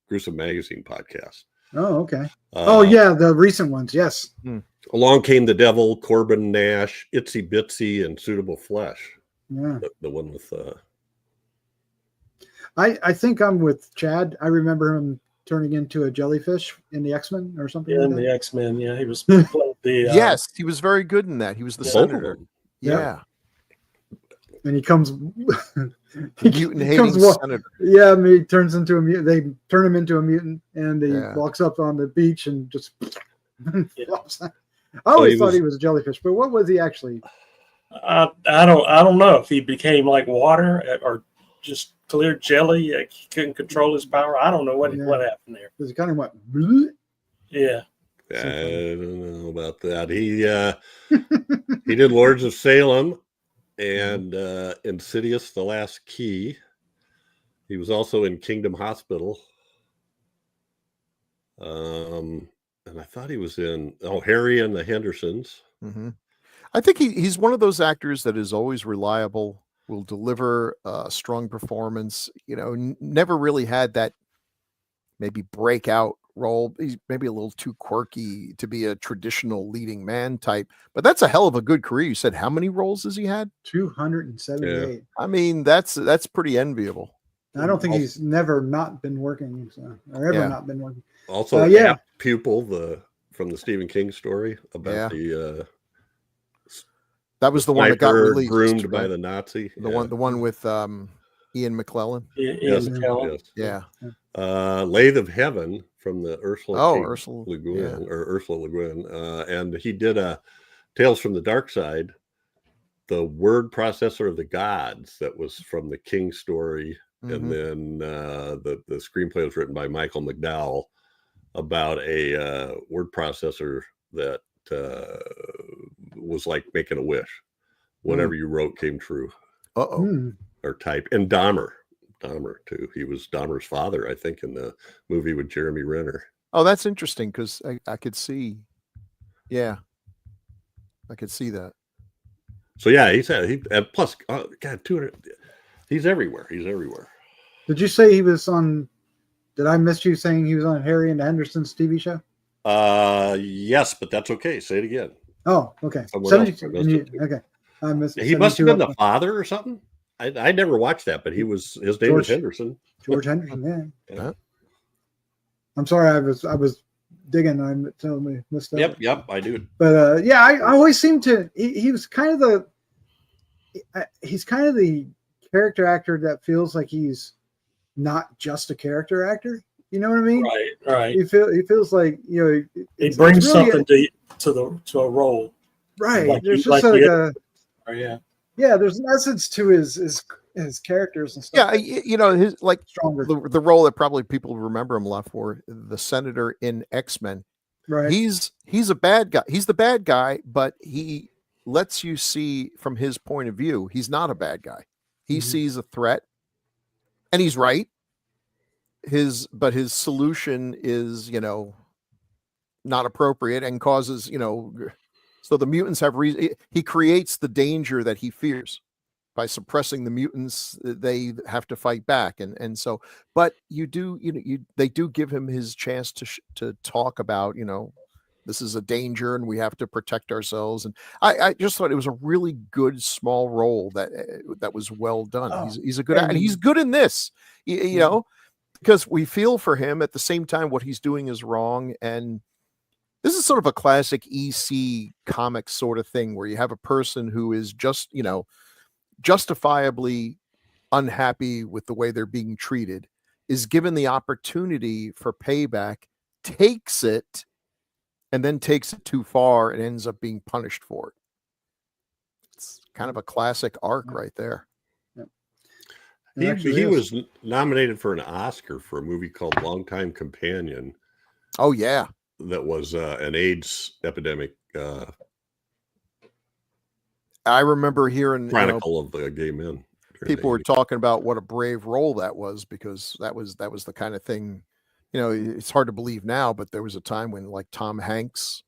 Gruesome Magazine podcast. Oh, okay. The recent ones, yes. Along Came the Devil, Corbin Nash, Itsy Bitsy, and Suitable Flesh. Yeah, the one with. I think I'm with Chad. I remember him turning into a jellyfish in the X-Men or something. Yeah, like in that. the X-Men. Yeah, he was the. Yes, he was very good in that. He was the senator. Yeah. And he comes. Mutant-hating senator. Yeah, I mean, he turns into a mutant. They turn him into a mutant, and he walks up on the beach and just flops. I always thought he was a jellyfish, but what was he actually? I don't know if he became like water or just clear jelly. He couldn't control his power. I don't know what happened there. Because he kind of went. Bleh. Yeah. I don't know about that. He did Lords of Salem and Insidious: The Last Key. He was also in Kingdom Hospital. And I thought he was in Harry and the Hendersons. Mm-hmm. I think he's one of those actors that is always reliable, will deliver a strong performance. Never really had that maybe breakout role. He's maybe a little too quirky to be a traditional leading man type, but that's a hell of a good career. You said how many roles has he had? 278. Yeah. I mean, that's pretty enviable. I don't think he's never not been working, or ever not been working. Also, Pupil, from the Stephen King story about the that was the one that got released, groomed by the Nazi. The one with Ian McKellen. Ian McKellen. Yeah. Lathe of Heaven from the Ursula Le Guin, yeah. or Ursula Le Guin, and he did a Tales from the Dark Side, the word processor of the gods, that was from the King story. And then the screenplay was written by Michael McDowell about a word processor that was like making a wish. Whatever you wrote came true. Or type. And Dahmer too. He was Dahmer's father, I think, in the movie with Jeremy Renner. Oh, that's interesting, because I could see. Yeah, I could see that. So yeah, and plus, God, 200. He's everywhere. Did you say he was on? Did I miss you saying he was on Harry and the Hendersons TV show? Yes, but that's okay. Say it again. Oh, okay. Okay. I missed it. He must have been the father or something. I never watched that, but his name was Henderson. George Henderson, yeah. I'm sorry, I was digging. I totally missed that. Yep, I do. But I always seem to. He was kind of he's kind of the character actor that feels like he's not just a character actor. You know what I mean? Right. He feels like he brings really something to a role. Right. Like there's just there's an essence to his characters and stuff. Yeah, his like stronger. The role that probably people remember him left for, the senator in X-Men. Right. He's a bad guy. He's the bad guy, but he lets you see from his point of view, he's not a bad guy. He sees a threat, and he's right. His solution is, not appropriate and causes, so the mutants have reason. He creates the danger that he fears by suppressing the mutants. They have to fight back. And so, but they do give him his chance to talk about, this is a danger and we have to protect ourselves. And I just thought it was a really good small role that was well done. Oh, he's a good actor, and he's good in this, because we feel for him. At the same time, what he's doing is wrong. And this is sort of a classic EC comic sort of thing where you have a person who is just, justifiably unhappy with the way they're being treated, is given the opportunity for payback, takes it, and then takes it too far and ends up being punished for it. It's kind of a classic arc right there. He was nominated for an Oscar for a movie called Longtime Companion. Oh, yeah. That was an AIDS epidemic. I remember hearing Chronicle of the Gay Men. People were talking about what a brave role that was, because that was the kind of thing, it's hard to believe now, but there was a time when like Tom Hanks,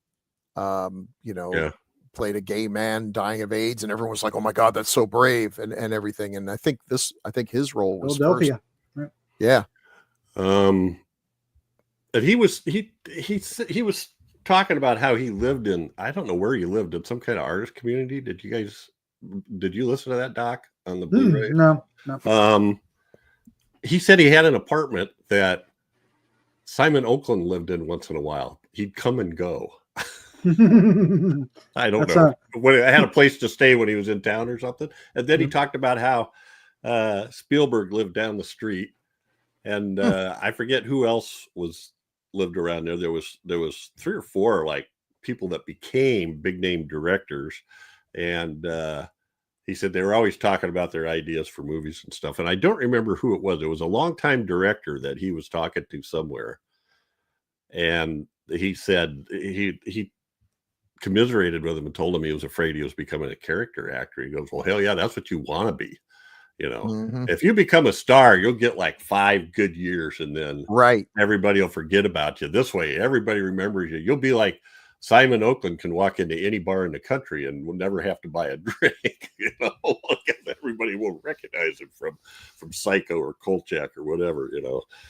played a gay man dying of AIDS, and everyone was like, "Oh my God, that's so brave," and everything. And I think his role was Philadelphia. First. Yeah. And he was talking about how he lived in, I don't know where he lived, in some kind of artist community. Did you listen to that, Doc, on the Blu-ray? No. He said he had an apartment that Simon Oakland lived in once in a while. He'd come and go. I don't know. When I had a place to stay when he was in town or something. And then he talked about how Spielberg lived down the street, and I forget who else lived around there. There was 3 or 4 like people that became big name directors, and he said they were always talking about their ideas for movies and stuff. And I don't remember who it was. It was a longtime director that he was talking to somewhere, and he said he commiserated with him and told him he was afraid he was becoming a character actor. He goes, "Well, hell yeah, that's what you want to be. If you become a star, you'll get like 5 good years, and then everybody will forget about you. This way, everybody remembers you. You'll be like Simon Oakland, can walk into any bar in the country and will never have to buy a drink. Everybody will recognize him from Psycho or Kolchak or whatever.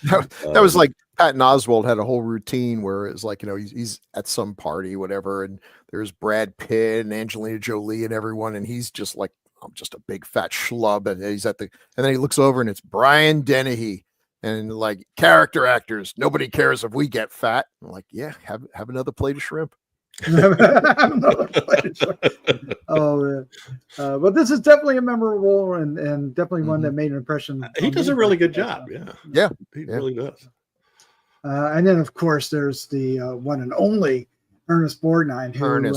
That was like Patton Oswalt had a whole routine where it's like, he's at some party, whatever, and there's Brad Pitt and Angelina Jolie and everyone, and he's just like, I'm just a big fat schlub, and and then he looks over and it's Brian Dennehy, and like, character actors, nobody cares if we get fat. I'm like, yeah, have another plate of shrimp. Oh man. But this is definitely a memorable and definitely one that made an impression. He does a really good job. Yeah, he really does. And then of course there's the one and only Ernest Borgnine, who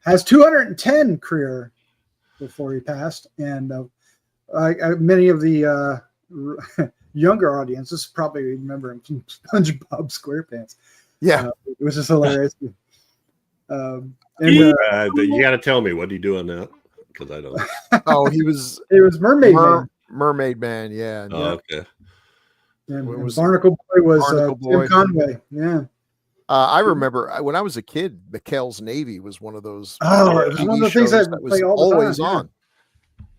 has 210 career before he passed, and many of the younger audiences probably remember him from SpongeBob SquarePants. Yeah, it was just hilarious. You got to tell me, what did he do on that? Because I don't. Oh, he was Mermaid Man. Mermaid Man, yeah. Okay. And Barnacle Boy was Tim Conway. Yeah. I remember when I was a kid, McHale's Navy was one of those. Oh, it was one of the things that was always on.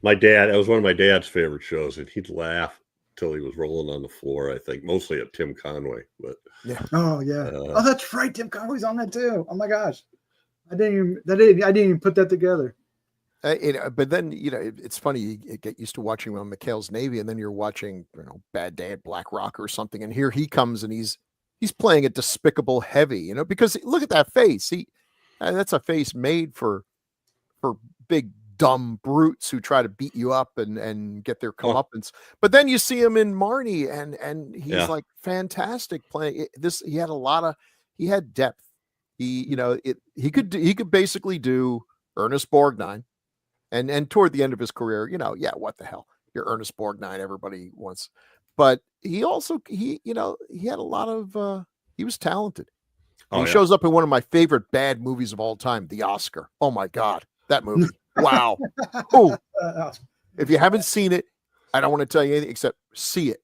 My dad, that was one of my dad's favorite shows, and he'd laugh till he was rolling on the floor. I think mostly at Tim Conway, but yeah. Oh yeah. That's right. Tim Conway's on that too. Oh my gosh, I didn't even put that together. But then it's funny. You get used to watching on McHale's Navy, and then you're watching Bad Day at Black Rock or something, and here he comes and he's playing a despicable heavy, because look at that face. That's a face made for big dumb brutes who try to beat you up and get their comeuppance. But then you see him in Marnie, and he's like fantastic playing this. He had depth. He could basically do Ernest Borgnine, and toward the end of his career, what the hell, you're Ernest Borgnine, everybody wants. But he also he had a lot of he was talented. He shows up in one of my favorite bad movies of all time, The Oscar. Oh my God, that movie. Wow. Oh, if you haven't seen it, I don't want to tell you anything except see it.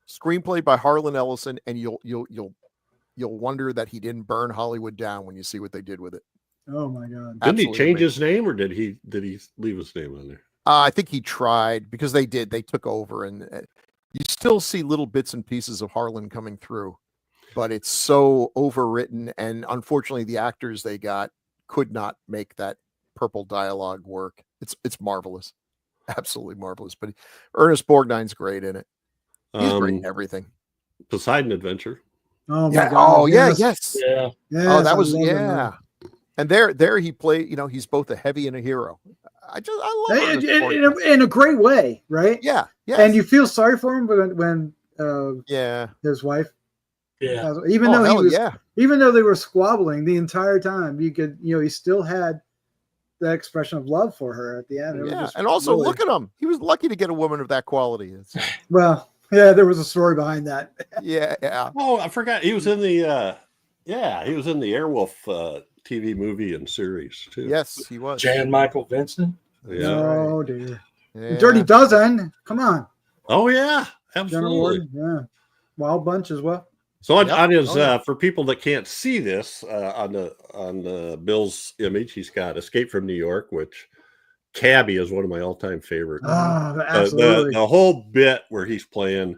Screenplay by Harlan Ellison, and you'll you'll wonder that he didn't burn Hollywood down when you see what they did with it. Oh my God! Didn't he Absolutely change amazing. his name, or did he leave his name on there? I think he tried, because they took over, and you still see little bits and pieces of Harlan coming through, but it's so overwritten, and unfortunately the actors they got could not make that purple dialogue work. It's marvelous, absolutely marvelous. But Ernest Borgnine's great in it. He's great in everything. Poseidon Adventure. Oh my Yeah. God! Oh yes. yes. Yeah. Yes, Oh, that I was love him, man. yeah. And there he played. He's both a heavy and a hero. I love Ernest Borgnine. In a great way, right? Yeah. Yeah. And you feel sorry for him when yeah. his wife, Yeah. even Oh, though hell yeah. even though they were squabbling the entire time, you could, he still had that expression of love for her at the end. It was Yeah. just And also really- look at him. He was lucky to get a woman of that quality. well, yeah, there was a story behind that. Yeah. Oh, I forgot. He was in the he was in the Airwolf TV movie and series too. Yes, he was. Jan Michael Vincent. Yeah. Oh dear. Yeah. Dirty Dozen. Come on. Oh yeah, General absolutely. Warden. Yeah. Wild Bunch as well. So on, Yep. on his Oh, yeah. for people that can't see this on the Bill's image, he's got Escape from New York, which Cabby is one of my all-time favorites. Oh, absolutely. The whole bit where he's playing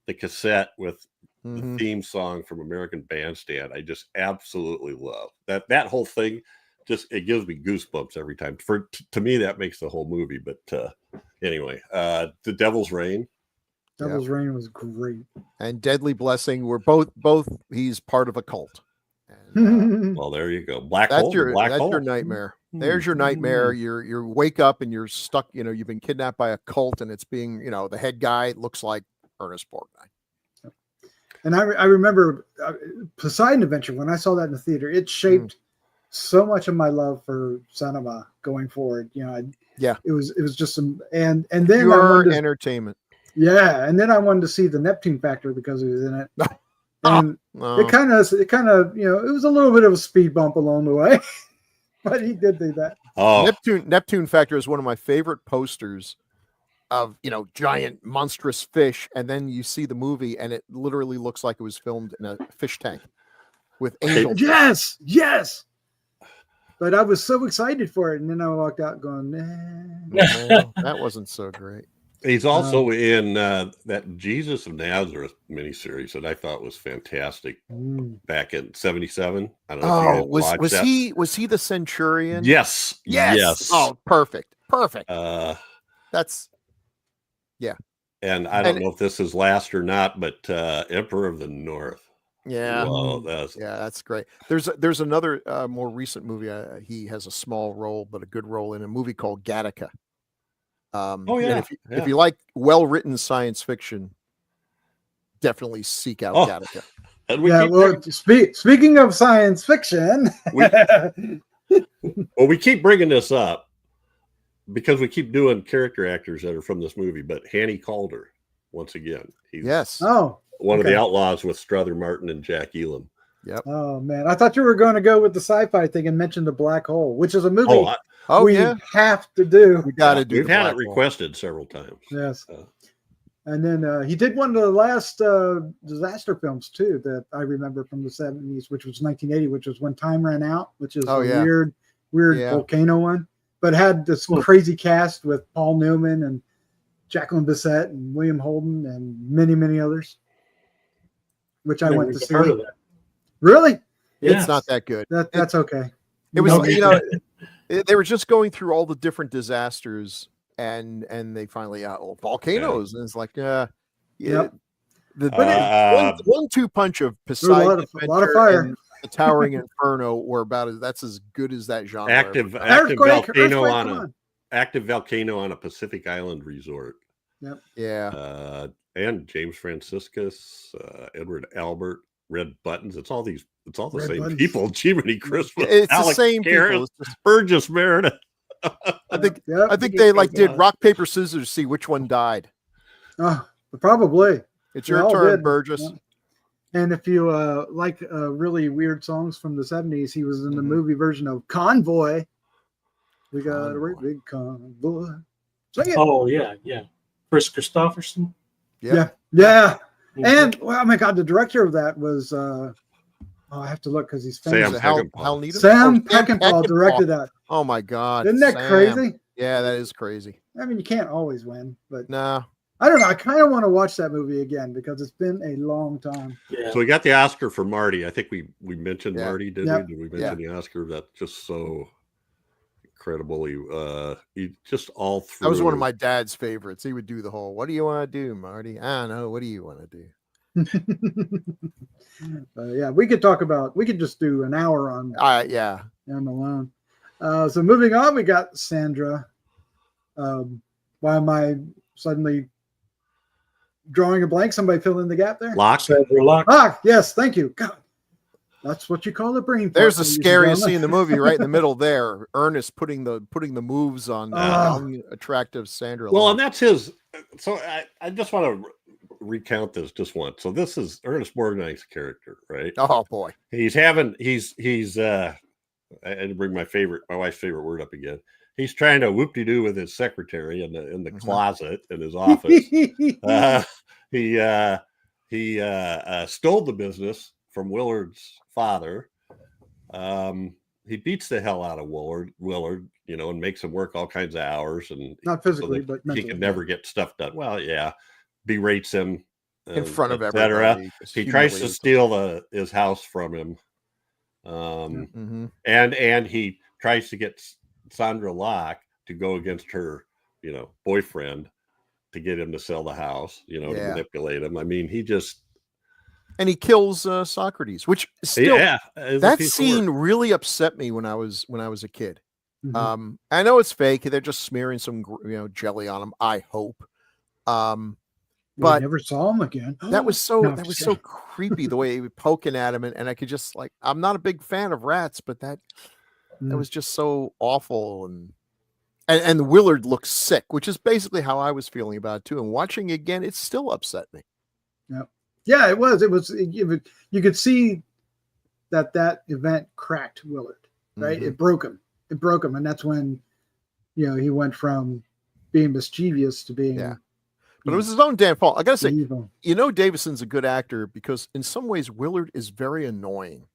the cassette with Mhm. the theme song from American Bandstand, I just absolutely love that whole thing. Just it gives me goosebumps every time. To me, that makes the whole movie. But anyway, The Devil's Reign. Devil's Reign was great. And Deadly Blessing were both he's part of a cult. And, Well, there you go. Black that's Hole. your Black that's Hole. your nightmare. There's your nightmare. You wake up and you're stuck, you've been kidnapped by a cult, and it's being, the head guy looks like Ernest Borgnine. And I remember Poseidon Adventure, when I saw that in the theater, it shaped so much of my love for cinema going forward. Yeah. It was just some, and then I Pure wanted to, entertainment. yeah, and then I wanted to see the Neptune Factor because he was in it. And Oh, it kind of, it was a little bit of a speed bump along the way, but he did do that. Oh, Neptune Factor is one of my favorite posters of, giant monstrous fish, and then you see the movie and it literally looks like it was filmed in a fish tank with angels. Yes. But I was so excited for it, and then I walked out going, nah. Well, that wasn't so great. he's also in that Jesus of Nazareth miniseries that I thought was fantastic back in '77. I don't know if you guys watched that. Was he the centurion? Yes. Oh, perfect. That's And I don't know if this is last or not, but Emperor of the North. yeah. Wow, that's That's great. There's another more recent movie. He has a small role, but a good role in a movie called Gattaca. And if you like well-written science fiction, definitely seek out Gattaca. And we Yeah, keep well, speaking of science fiction, we keep bringing this up because we keep doing character actors that are from this movie. But Hanny Calder, once again, he's Yes. one of the outlaws with Strother Martin and Jack Elam. Yep. oh man, I thought you were going to go with the sci-fi thing and mention The Black Hole, which is a movie we have to do. We got to do. We've the had Black it Hole. requested several times. Yes. And then he did one of the last disaster films too that I remember from the 70s, which was 1980, which was When Time Ran Out, which is weird volcano one, but had this crazy cast with Paul Newman and Jacqueline Bisset and William Holden and many, many others, which I went to see. Heard of that. Really? It's not that good. That's okay. It was, Okay. they were just going through all the different disasters, and they finally volcanoes, and it's like, Yep. the one-two punch of There was a Poseidon, lot of fire. and the Towering Inferno were that's as good as that genre. Active Earthquake, volcano on a Pacific Island resort. Yeah. And James Franciscus, Edward Albert, Red Buttons. It's all the Red same Buttons. people. Jiminy Christmas. It's Alex the same Karras, people. It's just- Burgess Meredith. I think they did rock, paper, scissors to see which one died. Probably. It's They your all turn, did. Burgess. Yeah. And if you like really weird songs from the 70s, he was in the movie version of Convoy. We got a great big convoy. Sing it. Oh yeah. Chris Christopherson. Yeah. And oh my God, the director of that was Oh, I have to look because he's Sam famous. Peckinpah. Sam Peckinpah directed that. Oh my God. Isn't that Sam. crazy? Yeah, that is crazy. I mean, you can't always win, but Nah. I don't know. I kind of want to watch that movie again because it's been a long time. Yeah. So we got the Oscar for Marty. I think we mentioned Yeah. Marty, didn't Yep. we? Did we mention the Oscar? That's just so incredibly he just all through. That was one of my dad's favorites. He would do the whole, "What do you want to do, Marty? I don't know. What do you want to do?" Yeah, we could just do an hour on Yeah. him alone. So moving on, we got Sondra. Why am I suddenly drawing a blank? Somebody fill in the gap there. Locke. Locke. Yes, thank you. God, that's what you call a brain fart. There's the ladies and scariest gentlemen. scene in the movie, right in the middle there. Ernest putting the moves on young, attractive Sondra. Well, Locke. and that's his. So I just want to recount this just once. So this is Ernest Borgnine's character, right? Oh boy, He's I had to bring my wife's favorite word up again. He's trying to whoop-de-doo with his secretary in the closet in his office. He stole the business from Willard's father. He beats the hell out of Willard, and makes him work all kinds of hours, and Not physically, but he mentally. can never get stuff done. Well, yeah, berates him in front of et cetera. everybody. just He tries to humiliates steal his house from him. him. And he tries to get Sondra Locke to go against her, boyfriend to get him to sell the house, to manipulate him. I mean, And he kills Socrates, which still is that scene really upset me when I was a kid. Mhm. I know it's fake; they're just smearing some jelly on him. I hope. But we never saw him again. that was so No, that was just so creepy the way he was poking at him, and I could just I'm not a big fan of rats, but that was just so awful, and Willard looks sick, which is basically how I was feeling about it too. And watching again, it still upset me. Yeah, it was. You could see that event cracked Willard, right? Mhm. It broke him. And that's when, he went from being mischievous to being. Yeah. But it was his own damn fault. I gotta say, evil. Davison's a good actor because in some ways Willard is very annoying.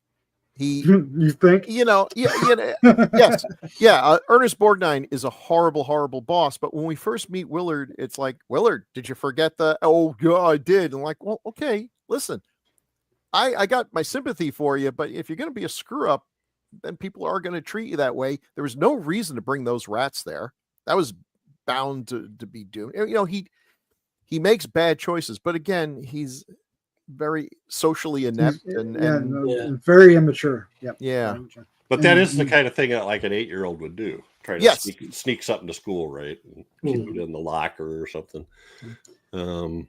He, You think? yes, yeah. Ernest Borgnine is a horrible, horrible boss. But when we first meet Willard, it's like, Willard, did you forget the? Oh, yeah, I did. And like, well, okay, listen, I got my sympathy for you, but if you're going to be a screw up, then people are going to treat you that way. There was no reason to bring those rats there. That was bound to be doomed. He makes bad choices, but again, he's very socially inept and very immature. Yep. Yeah. Very immature. But that is the kind of thing that like an 8-year-old would do. Try to sneak something to school, right? And keep it in the locker or something. Real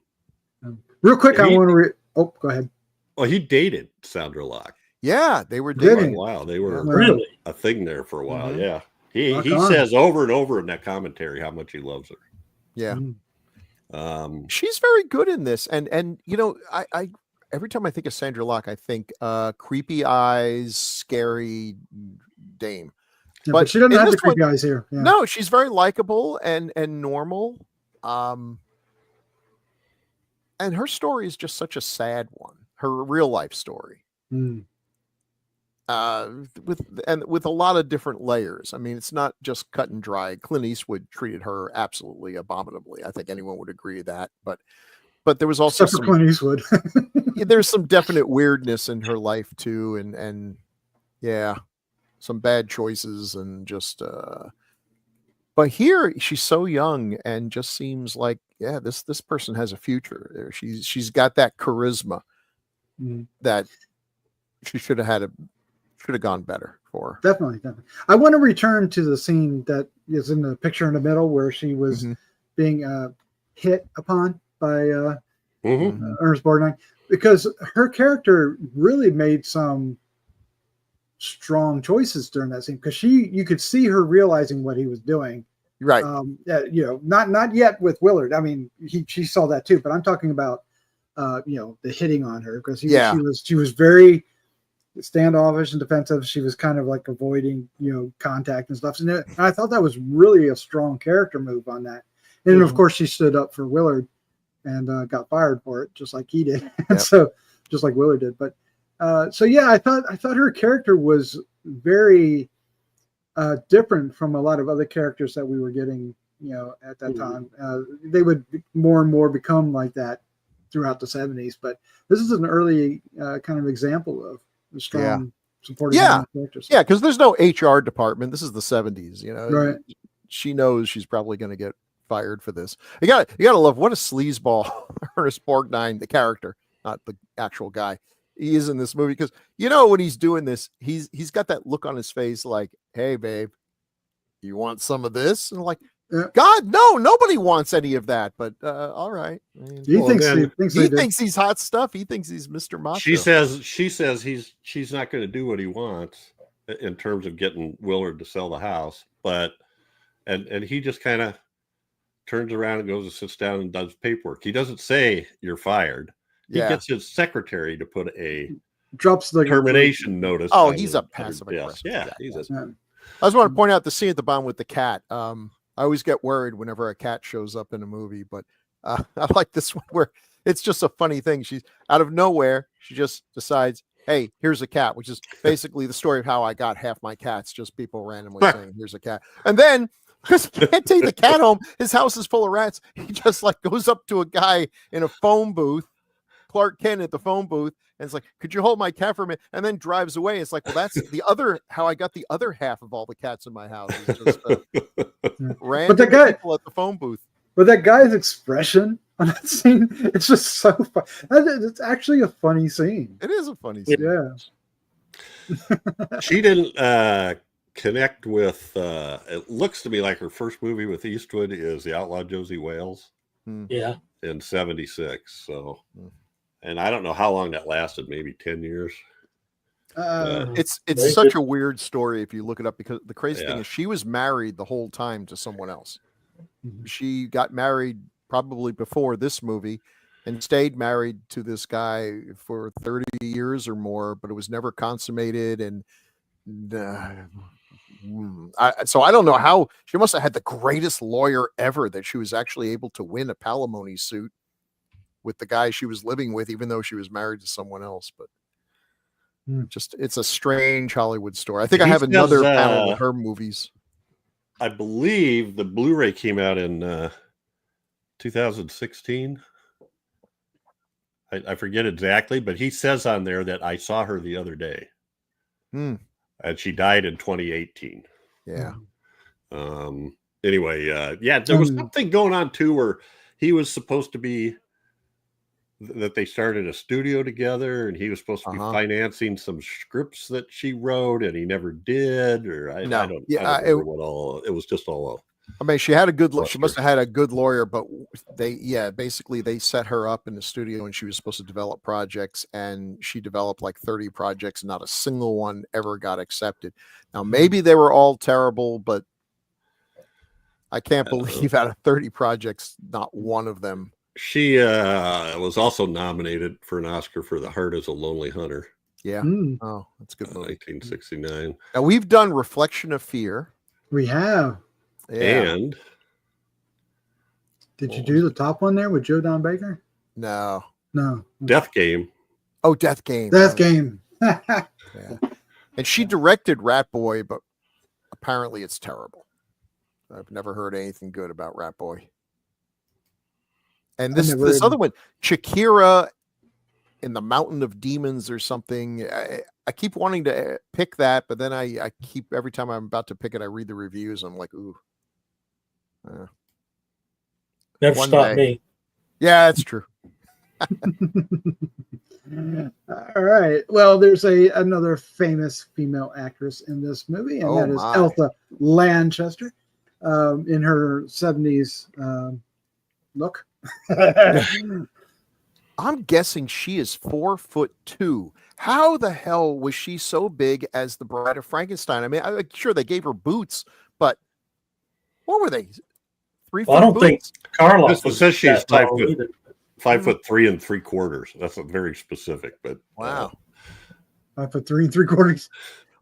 quick, I want to go ahead. Well, he dated Sondra Locke. Yeah, they were dating. Wow, they were Really a thing there for a while. Mhm. Yeah. He says over and over in that commentary how much he loves her. Yeah. Mm. She's very good in this. And I every time I think of Sondra Locke, I think creepy eyes, scary dame. Yeah, but she doesn't in have the this creepy eyes here. Yeah. No, she's very likable and normal. And her story is just such a sad one. Her real life story. Mm. With a lot of different layers. I mean, it's not just cut and dry. Clint Eastwood treated her absolutely abominably. I think anyone would agree with that. But there was also Except for Clint Eastwood. there's some definite weirdness in her life too, and some bad choices and just. But here she's so young and just seems like this person has a future. She's got that charisma that she should have gone better for. Definitely. I want to return to the scene that is in the picture in the middle where she was being hit upon by Ernest Borgnine, because her character really made some strong choices during that scene, because you could see her realizing what he was doing. Right. Not yet with Willard. I mean, she saw that too, but I'm talking about the hitting on her, because she was very standoffish and defensive. She was kind of like avoiding contact and stuff, and I thought that was really a strong character move on that. And of course she stood up for Willard and got fired for it, just like he did. And so just like Willard did. But So yeah, I thought her character was very different from a lot of other characters that we were getting, at that time. They would more and more become like that throughout the 70s, but this is an early kind of example of the strong supporting characters. Yeah, because there's no HR department. This is the 70s, Right. She knows she's probably going to get fired for this. You got to love what a sleazeball Ernest Borgnine, the character, not the actual guy, he is in this movie, because when he's doing this, he's got that look on his face like, hey babe, you want some of this? And like, God, no, nobody wants any of that, but all right. He thinks he's hot stuff. He thinks he's Mr. Macho. She says she's not going to do what he wants in terms of getting Willard to sell the house, but and he just kind of turns around and goes and sits down and does paperwork. He doesn't say you're fired. He gets his secretary to put drops the termination notice. Oh, he's a passive aggressive. Yeah, I he's just want to point out the scene at the bottom with the cat. I always get worried whenever a cat shows up in a movie, but I like this one where it's just a funny thing. She's out of nowhere. She just decides, hey, here's a cat, which is basically the story of how I got half my cats. Just people randomly saying, here's a cat. And then, because he can't take the cat home, his house is full of rats. He just like goes up to a guy in a phone booth, Clark Kent at the phone booth, and it's like, could you hold my cat for a minute? And then drives away. It's like, well, that's how I got the other half of all the cats in my house. It's just random people at the phone booth. But that guy's expression on that scene, it's just so fun. It's actually a funny scene. It is a funny scene. Yeah. She didn't connect with, it looks to me like her first movie with Eastwood is The Outlaw Josie Wales. Yeah. In 76. So, and I don't know how long that lasted, maybe 10 years. It's such a weird story if you look it up, because the crazy thing is she was married the whole time to someone else. She got married probably before this movie and stayed married to this guy for 30 years or more, but it was never consummated. And so I don't know how she must have had the greatest lawyer ever that she was actually able to win a palimony suit with the guy she was living with, even though she was married to someone else. But it's a strange Hollywood story. I think I have another panel with her movies. I believe the Blu-ray came out in 2016. I forget exactly, but he says on there that I saw her the other day. And she died in 2018. Yeah. Anyway, there was something going on too where he was supposed to be, that they started a studio together and he was supposed to be financing some scripts that she wrote and he never did, or I don't remember what all. It was just all. I mean, she had a good. She must have had a good lawyer, but basically they set her up in the studio and she was supposed to develop projects, and she developed like 30 projects. Not a single one ever got accepted. Now, maybe they were all terrible, but I can't believe out of 30 projects, not one of them. She was also nominated for an Oscar for The Heart is a Lonely Hunter. Yeah. Oh, that's a good movie. 1969. Now we've done Reflection of Fear. We have. Yeah. And did you do the top one there with Joe Don Baker? No. Death Game. Oh, Death Game. Game. Yeah. And she directed Rat Boy, but apparently it's terrible. I've never heard anything good about Rat Boy. And this other one, Shakira in the Mountain of Demons or something. I keep wanting to pick that, but then I keep, every time I'm about to pick it, I read the reviews. I'm like, ooh. Never stopped me. Yeah, that's true. All right. Well, there's another famous female actress in this movie, and that is Elsa Lanchester in her 70s look. I'm guessing she is 4'2". How the hell was she so big as the Bride of Frankenstein? I mean, I'm sure they gave her boots, but what were they? 3 foot I don't boots? think Carla says she's 5 foot, 5'3 3/4. That's a very specific, but wow, 5'3 3/4.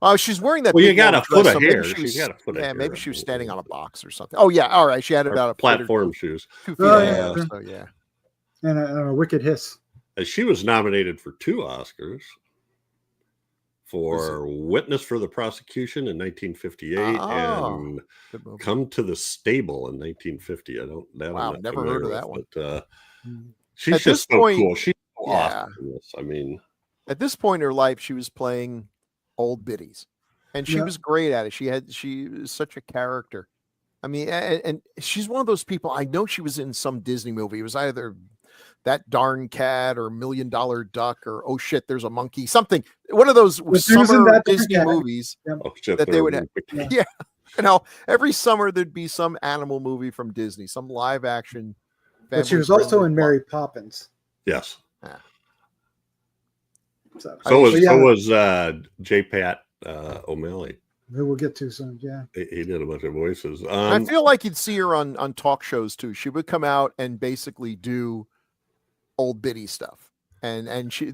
Oh, she's wearing that. Well, you got a foot of hair. She's got a foot of hair. Maybe she was standing on a box or something. Oh yeah, all right. She had about a platform shoes. 2 feet hair, so yeah. And a wicked hiss. She was nominated for 2 Oscars. for Witness for the Prosecution in 1958 and Come to the Stable in 1950. I'm not never heard of that one. But she's just so cool. She's so awesome in this. I mean, at this point in her life, she was playing old biddies, and she was great at it. She was such a character. I mean, and she's one of those people. I know she was in some Disney movie. It was either That Darn Cat or $1 Million Duck or Oh Shit, There's a Monkey, something. One of those summer Disney movies that they would have. Yeah. You know, every summer there'd be some animal movie from Disney, some live action. But she was also in Mary Poppins. Yes. Yeah. So was J. Pat O'Malley. Who we'll get to soon. Yeah. He did a bunch of voices. I feel like you'd see her on talk shows too. She would come out and basically do old biddy stuff. And she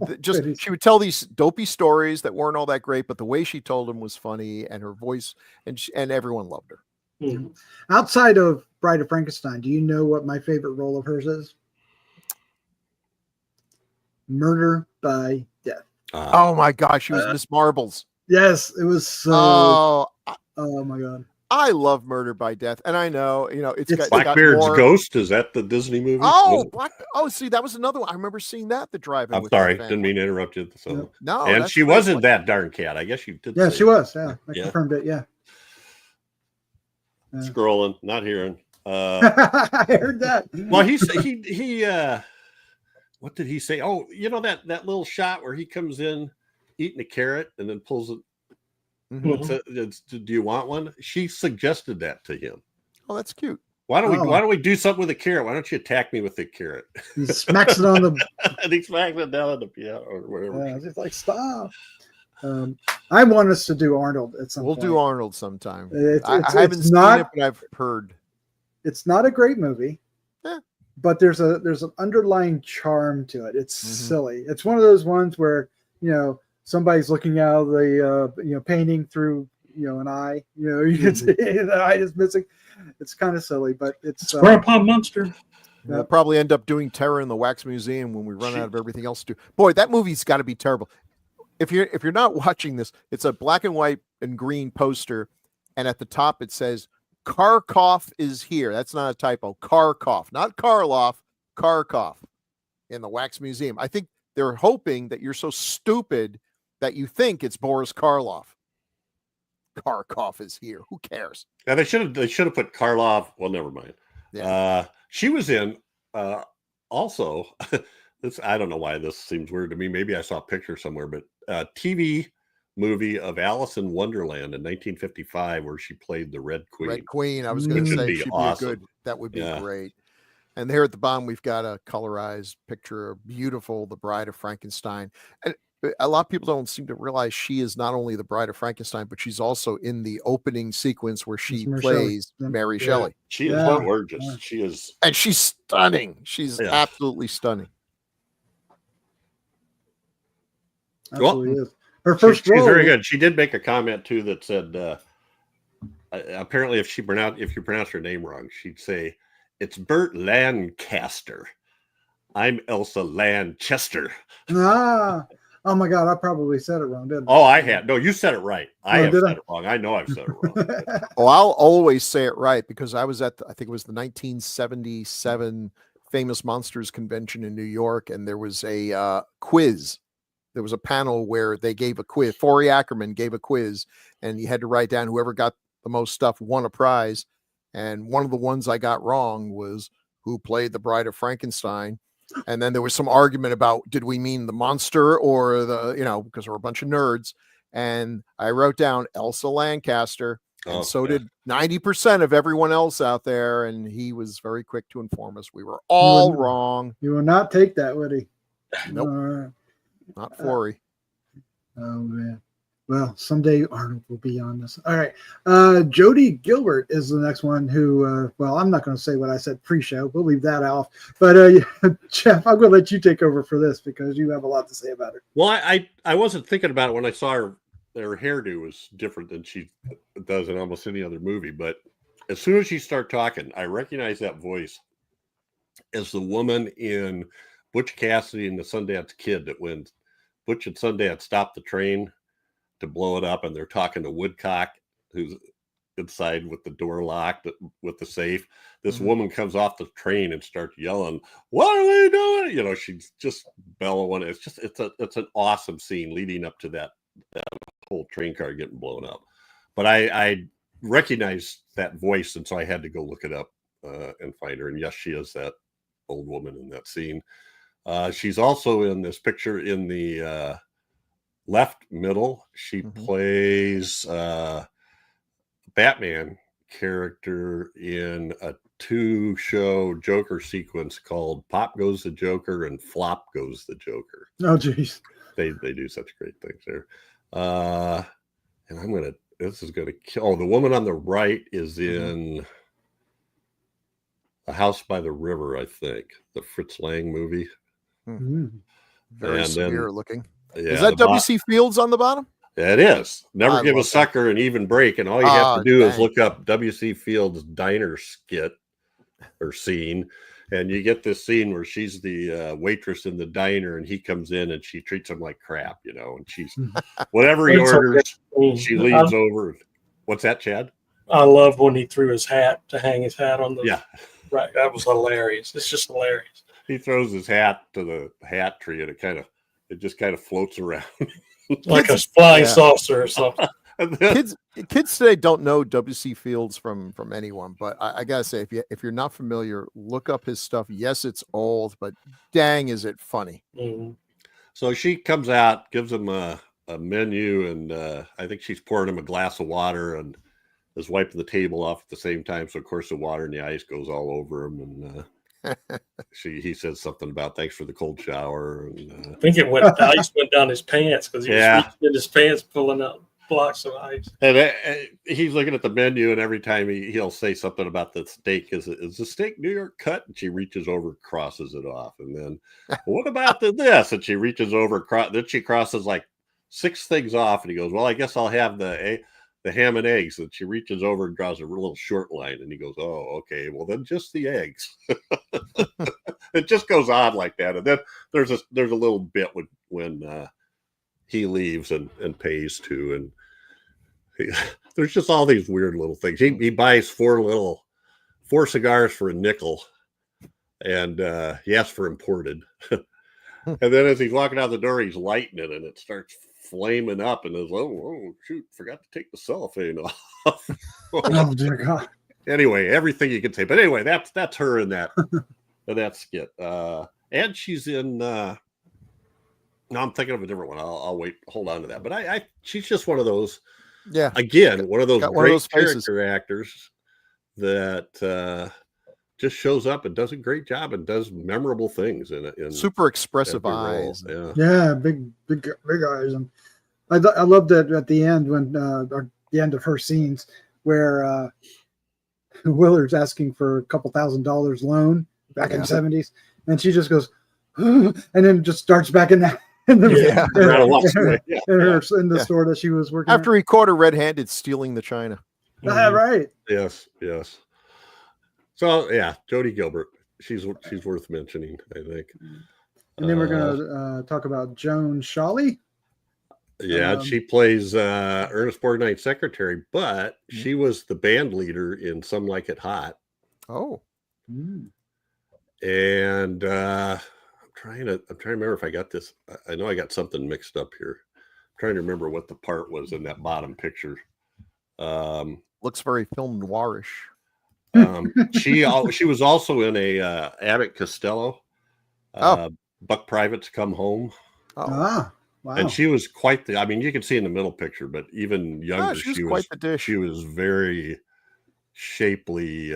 she would tell these dopey stories that weren't all that great, but the way she told them was funny, and her voice, and everyone loved her. Mm-hmm. Outside of Bride of Frankenstein, do you know what my favorite role of hers is? Murder by Death. Oh my gosh, she was Miss Marbles. Yes, it was so. Oh my god. I love Murder by Death, and I know, it's got Blackbeard's Ghost. Is that the Disney movie? See, that was another one. I remember seeing that at the drive-in. I'm sorry, didn't mean to interrupt you. So. No, and she wasn't That Darn Cat. I guess you did. Yeah, she was. Yeah, I confirmed it. Yeah. Scrolling, not hearing. I heard that. Well, he what did he say? Oh, that little shot where he comes in eating a carrot and then pulls it. Do you want one? She suggested that to him. Oh, that's cute. Why don't we do something with a carrot? Why don't you attack me with the carrot? He smacks it on the and he smacks it down on the piano or whatever. Yeah, it's like stop. I want us to do Arnold at some point. We'll do Arnold sometime. I haven't seen it, but I've heard. It's not a great movie. But there's an underlying charm to it. It's silly. It's one of those ones where, somebody's looking out of the painting through an eye. You can see the eye is missing. It's kind of silly, but it's Grandpa Monster. We'll probably end up doing Terror in the Wax Museum when we run out of everything else to do. Boy, that movie's got to be terrible. If you're not watching this, it's a black and white and green poster, and at the top it says Karkoff is here. That's not a typo. Karkoff, not Karloff. Karkoff in the Wax Museum. I think they're hoping that you're so stupid that you think it's Boris Karloff. Karkoff is here. Who cares? Now they should have put Karloff. Well, never mind. Yeah. She was in also. I don't know why this seems weird to me. Maybe I saw a picture somewhere, but TV movie of Alice in Wonderland in 1955, where she played the Red Queen. Red Queen. I was going to say she'd be good. That would be great. And there at the bottom, we've got a colorized picture of beautiful The Bride of Frankenstein. And a lot of people don't seem to realize she is not only the Bride of Frankenstein, but she's also in the opening sequence where she plays Mary Shelley. She is gorgeous. Yeah. She is. And she's stunning. She's absolutely stunning. Absolutely is. Her first role. She's very good. She did make a comment too that said, apparently, if you pronounce her name wrong, she'd say, "It's Burt Lancaster. I'm Elsa Lanchester." Oh my God, I probably said it wrong, didn't I? Oh, I had. No, you said it right. I have said it wrong. I know I've said it wrong. I'll always say it right because I was at, I think it was the 1977 Famous Monsters Convention in New York, and there was a quiz. There was a panel where they gave a quiz. Forey Ackerman gave a quiz, and you had to write down whoever got the most stuff won a prize. And one of the ones I got wrong was who played the Bride of Frankenstein. And then there was some argument about, did we mean the monster or because we're a bunch of nerds. And I wrote down Elsa Lancaster. And did 90% of everyone else out there. And he was very quick to inform us we were all wrong. You will not take that, would he? Nope. Not Forey. Oh, man. Well, someday Arnold will be on this. All right. Jody Gilbert is the next one who, I'm not going to say what I said pre-show. We'll leave that off. But Jeff, I'm going to let you take over for this because you have a lot to say about her. Well, I wasn't thinking about it when I saw her. Her hairdo was different than she does in almost any other movie. But as soon as she started talking, I recognized that voice as the woman in Butch Cassidy and the Sundance Kid that when Butch and Sundance stopped the train to blow it up, and they're talking to Woodcock, who's inside with the door locked with the safe. This woman comes off the train and starts yelling, "What are we doing?" You know, she's just bellowing. It's an awesome scene leading up to that whole train car getting blown up. But I recognized that voice, and so I had to go look it up and find her. And yes, she is that old woman in that scene. She's also in this picture in the left middle. She plays Batman character in a 2-show Joker sequence called Pop Goes the Joker and Flop Goes the Joker. Oh, geez. They do such great things there. And this is gonna kill. Oh, the woman on the right is in A House by the River, I think, the Fritz Lang movie. Very severe looking. Yeah, is that W.C. Fields on the bottom? It is. Never give a sucker an even break, and all you have to do is look up W.C. Fields' diner skit or scene, and you get this scene where she's the waitress in the diner, and he comes in and she treats him like crap, you know, and she's whatever he orders, she leans over. What's that, Chad? I love when he threw his hat to hang his hat on the. Yeah, right. That was hilarious. It's just hilarious. He throws his hat to the hat tree, and it just kind of floats around. Like a flying saucer or something. Kids today don't know W.C. Fields from anyone, but I gotta say, if you're not familiar, look up his stuff. Yes, it's old, but dang, is it funny. So she comes out, gives him a menu, and I think she's pouring him a glass of water and is wiping the table off at the same time. So of course the water and the ice goes all over him, and he says something about thanks for the cold shower. And, I think the ice went down his pants because he was reaching in his pants pulling out blocks of ice. And he's looking at the menu, and every time he'll say something about the steak. Is the steak New York cut? And she reaches over, crosses it off, and then what about this? And she reaches over, then she crosses like 6 things off, and he goes, well, I guess I'll have the ham and eggs. And she reaches over and draws a little short line, and he goes, oh, okay, well then just the eggs. It just goes on like that. And then there's a little bit when he leaves and pays too, and there's just all these weird little things. He buys 4 cigars for a nickel, and he asks for imported. And then as he's walking out the door, he's lighting it, and it starts flaming up, and is oh shoot, forgot to take the cellophane off. Oh dear God. Anyway, everything you can say, but anyway, that's her in that that skit, and she's in. No, I'm thinking of a different one. I'll wait. Hold on to that. But she's just one of those. Yeah. Again, one of those great character actors that just shows up and does a great job and does memorable things in super expressive eyes. Yeah, big eyes. And I loved it at the end when the end of her scenes where Willard's asking for a couple $1,000 loan back in the 70s, and she just goes, and then just starts back in the store that she was working after he caught her red-handed stealing the china. Right. Yes. So yeah, Jodie Gilbert, she's worth mentioning, I think. And then we're gonna talk about Joan Shawley. Yeah, she plays Ernest Borgnine's secretary, but she was the band leader in Some Like It Hot. Oh. And I'm trying to remember if I got this. I know I got something mixed up here. I'm trying to remember what the part was in that bottom picture. Looks very film noirish. She was also in a Abbott Costello. Buck Privates Come Home. Wow. And she was quite I mean, you can see in the middle picture, but even younger, she was quite the dish. She was very shapely.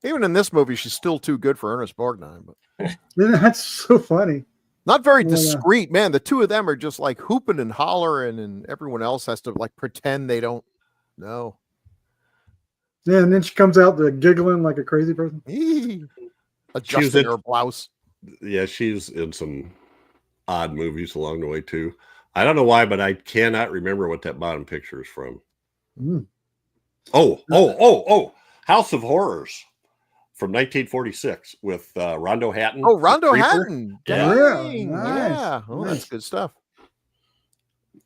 Even in this movie, she's still too good for Ernest Borgnine. But that's so funny. Not very discreet, man. The two of them are just like hooping and hollering, and everyone else has to like pretend they don't know. Yeah, and then she comes out giggling like a crazy person. Adjusting her blouse. Yeah, she's in some odd movies along the way too. I don't know why, but I cannot remember what that bottom picture is from. Oh, House of Horrors from 1946 with Rondo Hatton. Oh, Rondo Hatton. Dang. Yeah. Oh, that's good stuff.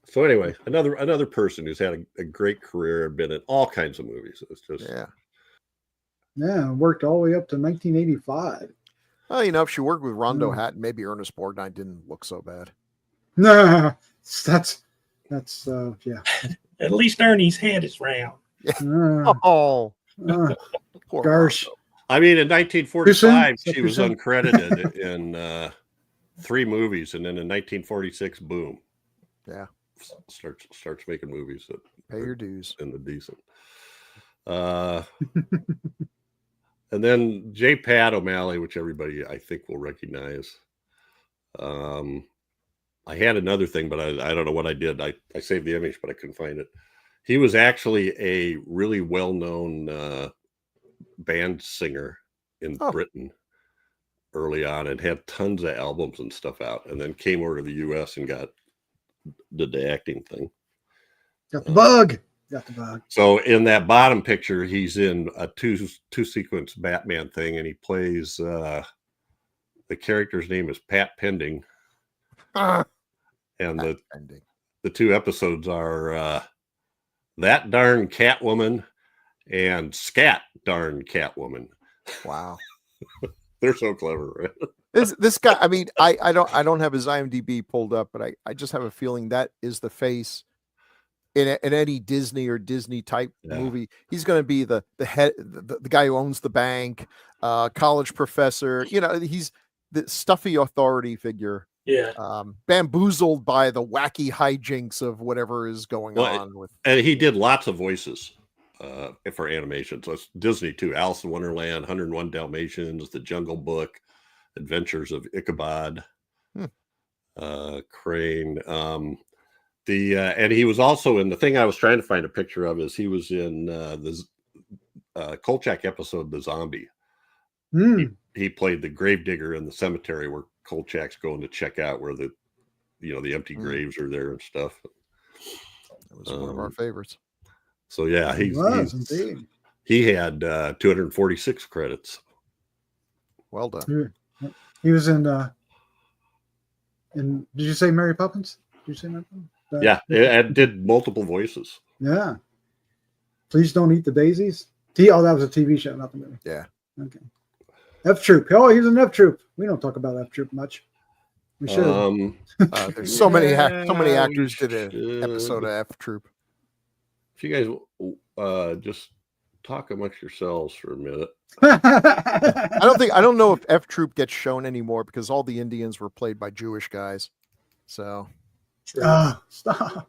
So anyway, another person who's had a great career and been in all kinds of movies. It's just Yeah, worked all the way up to 1985. Well, you know, if she worked with Rondo Hatton, maybe Ernest Borgnine didn't look so bad. No, that's yeah. At least Ernie's head is round. Poor Gosh. Rondo. I mean, in 1945, she was uncredited in 3 movies, and then in 1946, boom. Yeah. Starts making movies that pay your dues in the decent. And then J. Pat O'Malley, which everybody I think will recognize. I had another thing, but I don't know what I did. I saved the image, but I couldn't find it. He was actually a really well-known band singer in Britain early on and had tons of albums and stuff out, and then came over to the US and did the acting thing. Got the bug. So in that bottom picture, he's in a two sequence Batman thing, and he plays the character's name is Pat Pending. And the 2 episodes are That Darn Catwoman and Scat Darn Catwoman. Wow. They're so clever, right? This guy, I mean, I don't have his IMDb pulled up, but I just have a feeling that is the face in any Disney or Disney type movie. He's going to be the head, the guy who owns the bank, college professor. You know, he's the stuffy authority figure. Yeah. Bamboozled by the wacky hijinks of whatever is going on with. And he did lots of voices for animation. So it's Disney too. Alice in Wonderland, 101 Dalmatians, The Jungle Book, Adventures of Ichabod, Crane. And he was also in the thing I was trying to find a picture of is he was in the Kolchak episode, The Zombie. He played the gravedigger in the cemetery where Kolchak's going to check out where the empty graves are there and stuff. That was one of our favorites. So yeah, he had 246 credits. Well done. He was in did you say Mary Poppins? Did you say Mary Poppins? Yeah, and did multiple voices. Yeah. Please Don't Eat the Daisies. That was a TV show, not the movie. Yeah. Okay. F Troop. Oh, he was in F Troop. We don't talk about F Troop much. We should. There's so many actors did an episode of F Troop. If you guys just talk amongst yourselves for a minute. I don't know if F Troop gets shown anymore because all the Indians were played by Jewish guys. So stop.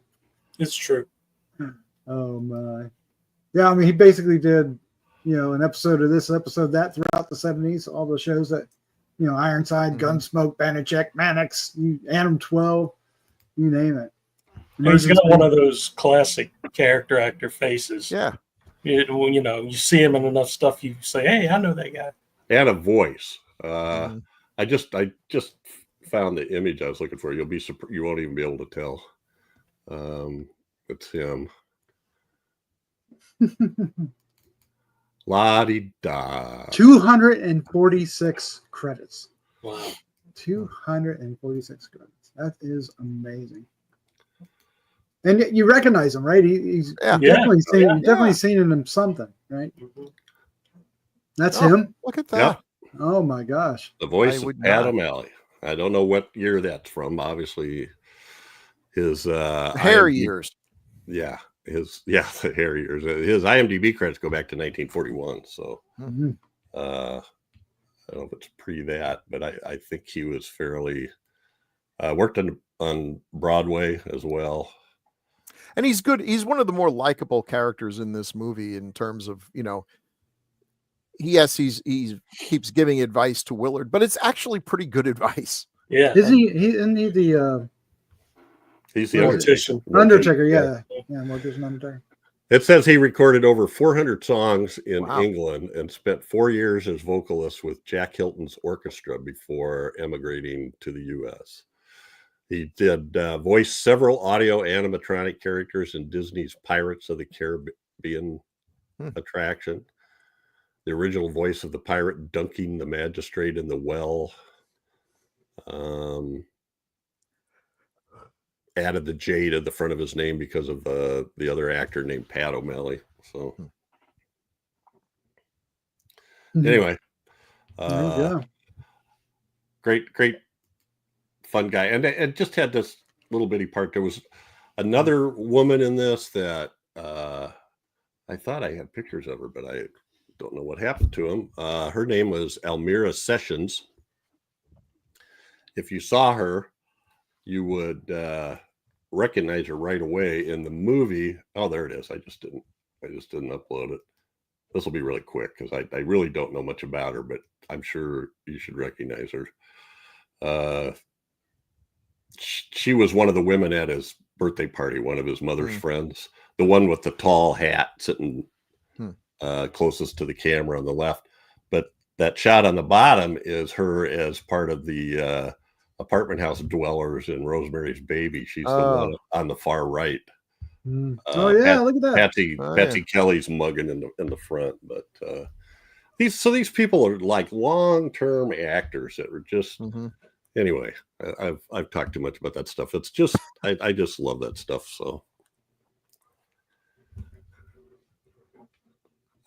It's true. Oh my. Yeah, I mean he basically did, an episode of this, episode that throughout the 70s, all the shows that, Ironside, Gunsmoke, Banachek, Mannix, Adam 12, you name it. He's got one of those classic character actor faces. Yeah. You see him in enough stuff, you say, "Hey, I know that guy." And a voice. I just found the image I was looking for. You'll be surprised. You won't even be able to tell. It's him. La-di-da. 246 credits. Wow. 246 credits. That is amazing. And you recognize him, right? He's definitely seen in him something, right? That's him. Look at that. Yeah. Oh my gosh. The voice of Pat O'Malley. I don't know what year that's from. Obviously, his hair years. Yeah, the hair years. His IMDb credits go back to 1941. So I don't know if it's pre that, but I think he was fairly worked on Broadway as well. And he's good. He's one of the more likable characters in this movie in terms of, he keeps giving advice to Willard, but it's actually pretty good advice. Yeah. Isn't he the he's the mortician. Undertaker, yeah. Yeah, mortician Undertaker. It says he recorded over 400 songs in England and spent 4 years as vocalist with Jack Hilton's orchestra before emigrating to the U.S. He did voice several audio animatronic characters in Disney's Pirates of the Caribbean attraction. The original voice of the pirate dunking the magistrate in the well. added the J to the front of his name because of the other actor named Pat O'Malley. So anyway, great fun guy, and it just had this little bitty part. There was another woman in this that I thought I had pictures of her, but I don't know what happened to him. Her name was Almira Sessions. If you saw her, you would recognize her right away in the movie. Oh, there it is. I just didn't upload it. This will be really quick because I really don't know much about her, but I'm sure you should recognize her. She was one of the women at his birthday party, one of his mother's friends, the one with the tall hat sitting closest to the camera on the left. But that shot on the bottom is her as part of the apartment house dwellers in Rosemary's Baby. She's the one on the far right. Look at that. Patsy Kelly's mugging in the front. But these people are like long-term actors that are just anyway. I've talked too much about that stuff. It's just I just love that stuff. So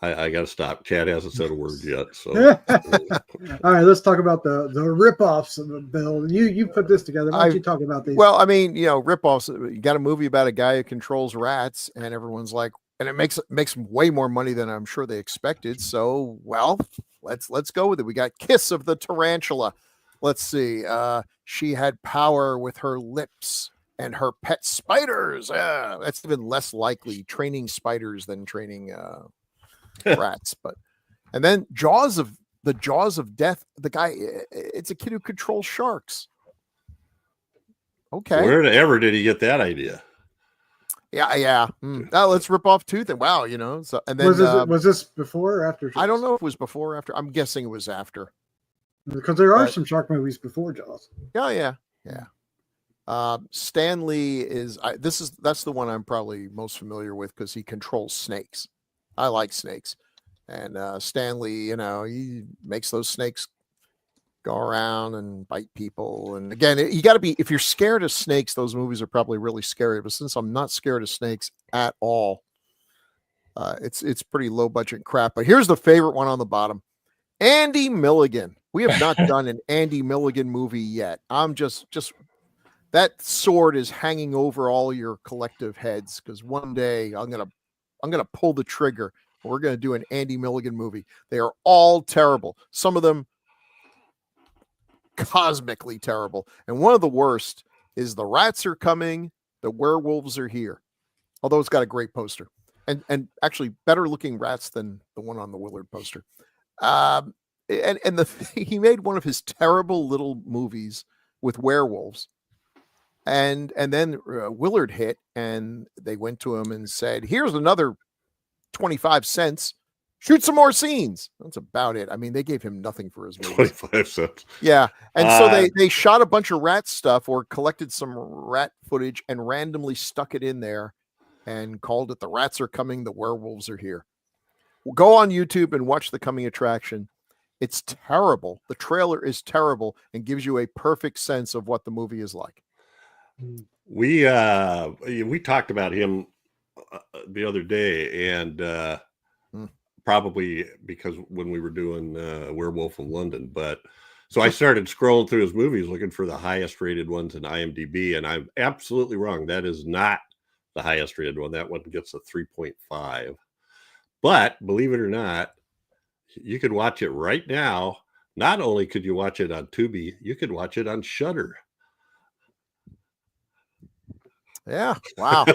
I got to stop. Chad hasn't said a word yet. So all right, let's talk about the rip-offs of the Bill. You put this together. Why don't you talk about these? Well, I mean, rip-offs. You got a movie about a guy who controls rats, and everyone's like, and it makes way more money than I'm sure they expected. So, well, let's go with it. We got Kiss of the Tarantula. Let's see. She had power with her lips and her pet spiders. That's even less likely training spiders than training rats. And then Jaws of Death. The guy, it's a kid who controls sharks. Okay. Wherever did he get that idea? Yeah. Now let's rip off Tooth. And wow, So and then was this before or after Jaws? I don't know if it was before or after. I'm guessing it was after. Because there are some shark movies before Jaws. Yeah. Stanley that's the one I'm probably most familiar with because he controls snakes. I like snakes, and Stanley, he makes those snakes go around and bite people. And again, you got to be, if you're scared of snakes, those movies are probably really scary. But since I'm not scared of snakes at all, it's pretty low budget crap. But here's the favorite one on the bottom. Andy Mulligan. We have not done an Andy Mulligan movie yet. I'm just that sword is hanging over all your collective heads because one day I'm gonna pull the trigger. And we're gonna do an Andy Mulligan movie. They are all terrible. Some of them cosmically terrible, and one of the worst is The Rats Are Coming, The Werewolves Are Here. Although it's got a great poster and actually better looking rats than the one on the Willard poster. He made one of his terrible little movies with werewolves, and then Willard hit, and they went to him and said, "Here's another 25 cents. Shoot some more scenes." That's about it. I mean, they gave him nothing for his movies. 25 cents. Yeah, and so they shot a bunch of rat stuff or collected some rat footage and randomly stuck it in there, and called it "The Rats Are Coming, The Werewolves Are Here." Go on YouTube and watch The Coming Attraction. It's terrible. The trailer is terrible and gives you a perfect sense of what the movie is like. We talked about him the other day, and probably because when we were doing Werewolf in London, but so I started scrolling through his movies looking for the highest rated ones in IMDb, and I'm absolutely wrong. That is not the highest rated one. That one gets a 3.5. But believe it or not, you could watch it right now. Not only could you watch it on Tubi, you could watch it on Shudder. Yeah. Wow.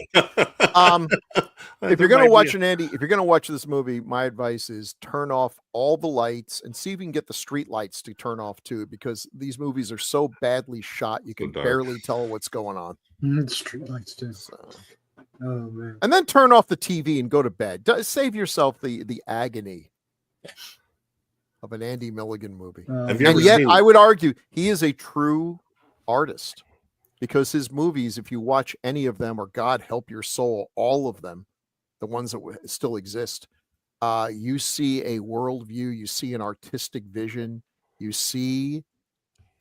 If you're going to watch this movie, my advice is turn off all the lights and see if you can get the street lights to turn off too, because these movies are so badly shot you can barely tell what's going on. Street lights too. So. Oh man. And then turn off the TV and go to bed. Save yourself the agony of an Andy Mulligan movie. I would argue he is a true artist because his movies, if you watch any of them, or God help your soul, all of them, the ones that still exist, you see a worldview, you see an artistic vision, you see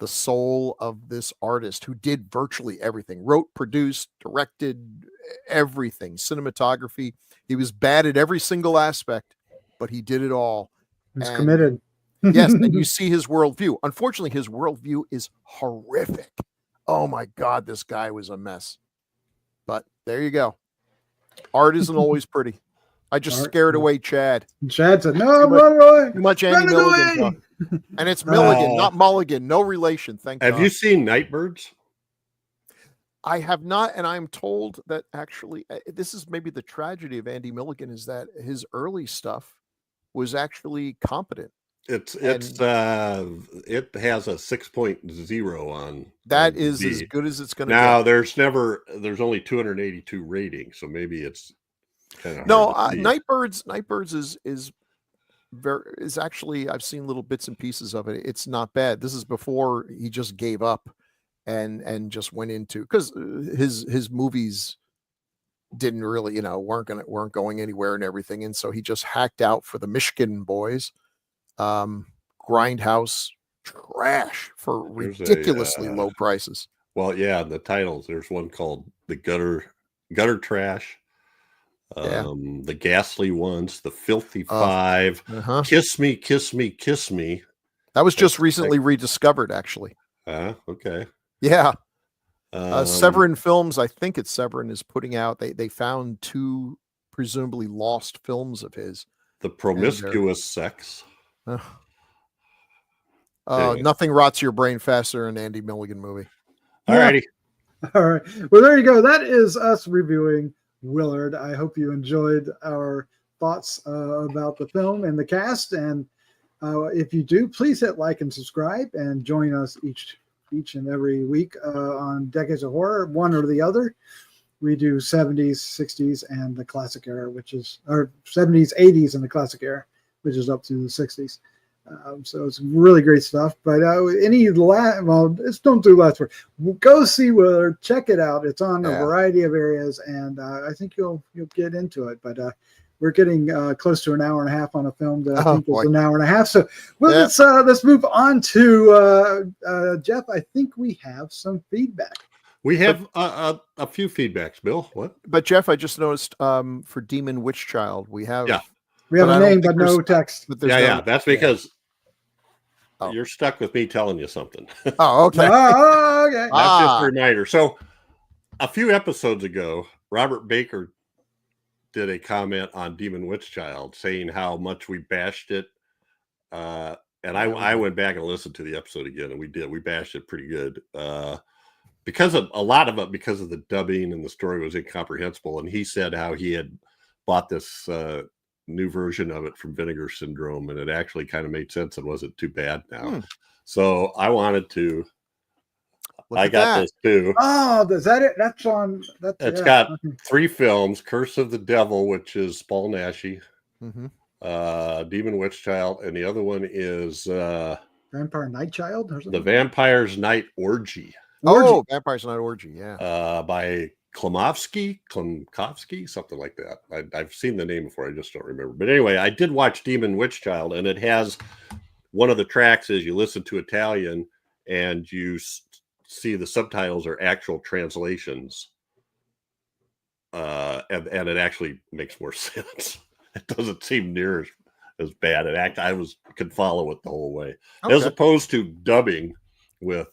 the soul of this artist who did virtually everything, wrote, produced, directed, everything, cinematography. He was bad at every single aspect, but he did it all. He's And committed. yes, and you see his worldview. Unfortunately, his worldview is horrific. Oh my God, this guy was a mess. But there you go. Art isn't always pretty. I just scared away Chad. Chad said, "No, run away." Too much Andy Mulligan talk. And it's Mulligan, not Mulligan. No relation. Thank God. Have you seen Nightbirds? I have not, and I'm told that actually this is maybe the tragedy of Andy Mulligan is that his early stuff was actually competent. It has a 6.0 on that on is B. as good as it's going to Now get. there's only 282 ratings, so maybe it's kind of No, Nightbirds is actually, I've seen little bits and pieces of it. It's not bad. This is before he just gave up and just went into, because his movies didn't really, weren't going anywhere and everything, and so he just hacked out for the Michigan boys. Grindhouse trash for ridiculously low prices. Well, yeah, the titles. There's one called the Gutter Trash. The Ghastly Ones, the Filthy Five, Kiss Me, Kiss Me, Kiss Me. That was just recently rediscovered, actually. Okay. Yeah. Severin Films, I think it's Severin, is putting out, they found 2 presumably lost films of his. The Promiscuous Sex. Anyway. Nothing rots your brain faster than an Andy Mulligan movie. All righty. All right. Well, there you go. That is us reviewing Willard. I hope you enjoyed our thoughts about the film and the cast. And if you do, please hit like and subscribe and join us each and every week on Decades of Horror, one or the other. We do 70s, 60s, and the classic era, or 70s, 80s, and the classic era, which is up to the 60s. So it's really great stuff. But don't do last word. Go see Willard, check it out. It's on a variety of areas, and I think you'll get into it. But we're getting close to an hour and a half on a film that I think is an hour and a half. So let's move on to Jeff. I think we have some feedback. We have a few feedbacks, Bill. What? But Jeff, I just noticed for Demon Witch Child, we have a name but no text. But that's because you're stuck with me telling you something. Oh, okay. Okay. That's just a reminder. So a few episodes ago, Robert Baker did a comment on Demon Witch Child saying how much we bashed it. And I went back and listened to the episode again, and we bashed it pretty good. Because of a lot of it, because of the dubbing and the story was incomprehensible. And he said how he had bought this new version of it from Vinegar Syndrome, and it actually kind of made sense and wasn't too bad now. So I wanted to. I got this too. Oh, is that it? That's on. It's got 3 films: Curse of the Devil, which is Paul Naschy, Demon Witch Child, and the other one is Vampire Night Child, or something? The Vampire's Night Orgy. Oh, Vampire's Night Orgy, yeah. By Klimkovsky, something like that. I've seen the name before, I just don't remember. But anyway, I did watch Demon Witch Child, and it has one of the tracks is you listen to Italian, and you see the subtitles are actual translations, and it actually makes more sense. It doesn't seem near as bad. I could follow it the whole way, as opposed to dubbing with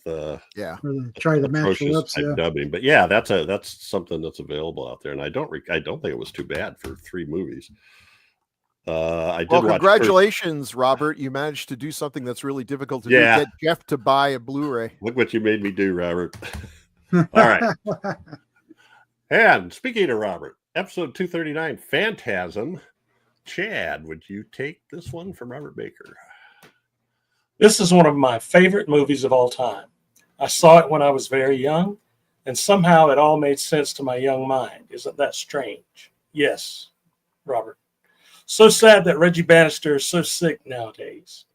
try the match lips, dubbing. But that's something that's available out there, and I don't think it was too bad for 3 movies. Congratulations, Robert. You managed to do something that's really difficult to do. Get Jeff to buy a Blu-ray. Look what you made me do, Robert. All right. And speaking of Robert, episode 239, Phantasm. Chad, would you take this one from Robert Baker? This is one of my favorite movies of all time. I saw it when I was very young, and somehow it all made sense to my young mind. Isn't that strange? Yes, Robert. So sad that Reggie Bannister is so sick nowadays.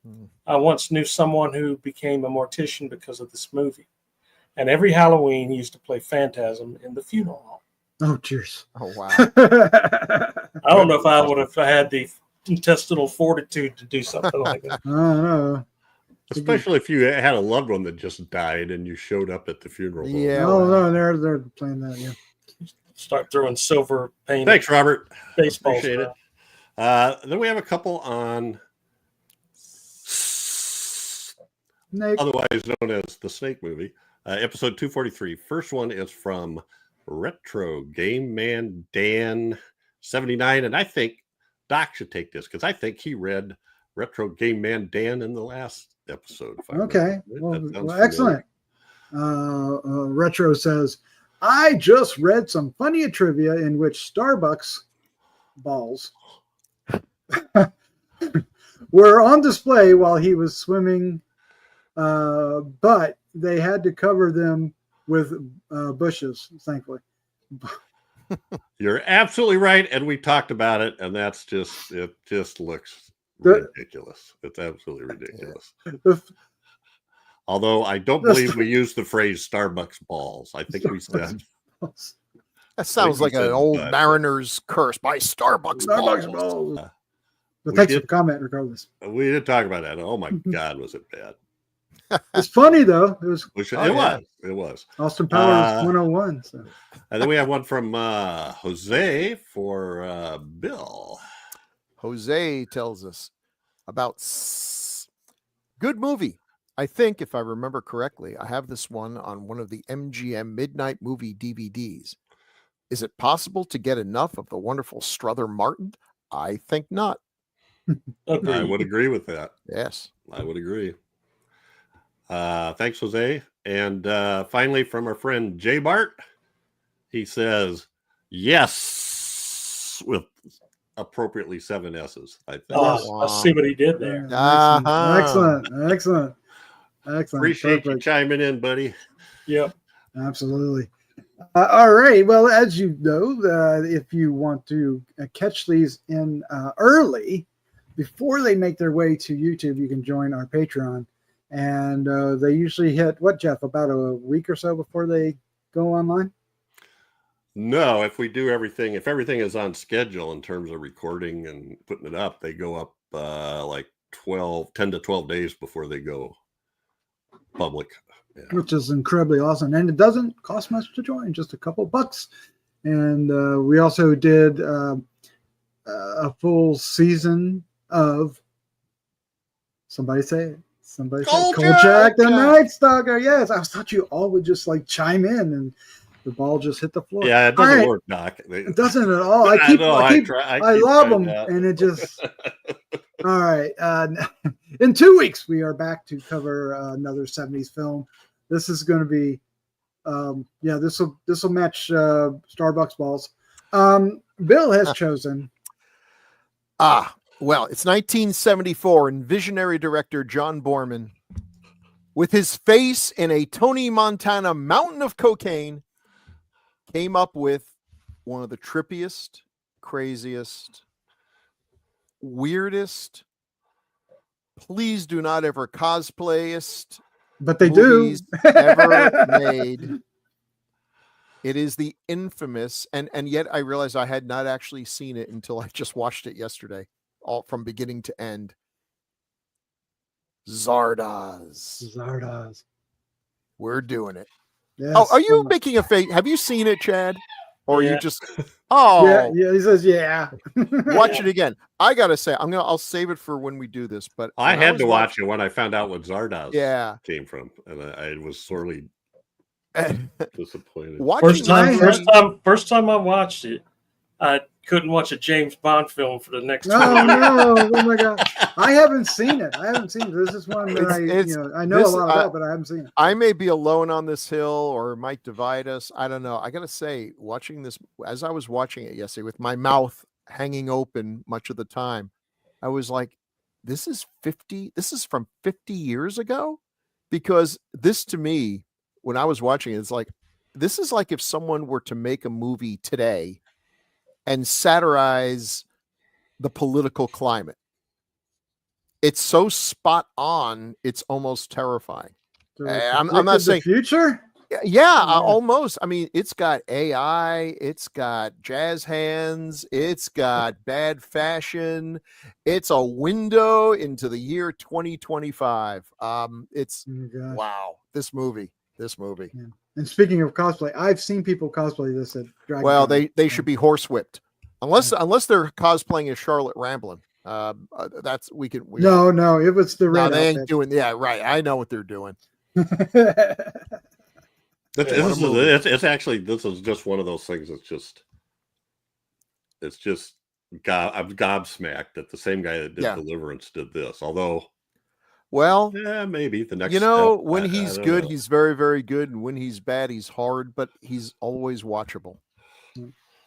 I once knew someone who became a mortician because of this movie. And every Halloween, he used to play Phantasm in the funeral home. Oh, cheers. Oh, wow. I don't know if I would have had the intestinal fortitude to do something like that. Oh, no. Especially if you had a loved one that just died and you showed up at the funeral. Yeah. No, they're playing that. Yeah. Start throwing silver paint. Thanks, Robert. Baseballs. Appreciate it. Then we have a couple on Snake. otherwise known as the Snake movie. Episode 243. First one is from Retro Game Man Dan 79. And I think Doc should take this because I think he read Retro Game Man Dan in the last episode. Okay. Well, excellent. Retro says, I just read some funny trivia in which Starbucks balls were on display while he was swimming, but they had to cover them with bushes, thankfully. You're absolutely right, and we talked about it, and it just looks ridiculous. It's absolutely ridiculous. Although I don't believe we used the phrase Starbucks balls. I think we said that sounds like an old mariner's curse by Starbucks balls. But thanks for the comment, regardless. We did talk about that. Oh my God, was it bad? It's funny though. It was. Austin Powers 101. So. And then we have one from Jose for Bill. Jose tells us about good movie. I think, if I remember correctly, I have this one on one of the MGM Midnight Movie DVDs. Is it possible to get enough of the wonderful Strother Martin? I think not. I would agree with that. Yes. I would agree. Thanks, Jose. And finally, from our friend Jay Bart, he says, yes, with appropriately 7 S's. I think. I see what he did there. Excellent. Appreciate you chiming in, buddy. Yep. Absolutely. All right. Well, as you know, if you want to catch these in early, before they make their way to YouTube, you can join our Patreon. And they usually hit, what, Jeff, about a week or so before they go online? No, if everything is on schedule in terms of recording and putting it up, they go up like 10 to 12 days before they go public. Yeah. Which is incredibly awesome. And it doesn't cost much to join, just a couple bucks. And we also did a full season of, somebody say it. Somebody said Kolchak the Night Stalker. Yes, I thought you all would just like chime in and the ball just hit the floor. Yeah, it doesn't work, Doc. It doesn't at all. I love them, and it just. All right. In 2 weeks, we are back to cover another 70s film. This is going to be, this will match Starbucks balls. Bill has chosen. Well, it's 1974, and visionary director John Borman, with his face in a Tony Montana mountain of cocaine, came up with one of the trippiest, craziest, weirdest, please do not ever cosplayist, but they do ever made. It is the infamous, and yet I realized I had not actually seen it until I just watched it yesterday. All from beginning to end. Zardoz. We're doing it. Yes. Oh, are you making a face? Have you seen it, Chad? Or are you just? Oh, yeah. He says, yeah. Watch it again. I gotta say, I'll save it for when we do this. But I had to watch it when I found out what Zardoz came from, and I was sorely disappointed. First time I watched it, I couldn't watch a James Bond film for the next 20 years. No. Oh my God. I haven't seen it. This is one that I know a lot about, but I haven't seen it. I may be alone on this hill, or it might divide us. I don't know. I got to say, watching this, as I was watching it yesterday with my mouth hanging open much of the time, I was like, this is from 50 years ago? Because this, to me, when I was watching it, it's like, this is like if someone were to make a movie today and satirize the political climate. It's so spot on, it's almost terrifying. I'm not saying future. Yeah, Yeah. almost. I mean, it's got AI, it's got jazz hands, it's got bad fashion, it's a window into the year 2025. It's Oh my gosh. wow, this movie. Yeah. And speaking of cosplay, I've seen people cosplay this at Dragon Well, Con. they should be horsewhipped, unless they're cosplaying as Charlotte Ramblin'. That's we can. No, it was the No, red they ain't outfit. doing. Yeah, right. I know what they're doing. It's actually, this is just one of those things that's just, I'm gobsmacked that the same guy that did Deliverance did this. Although, well, maybe the next. When he's good, he's very, very good, and when he's bad, he's hard, but he's always watchable.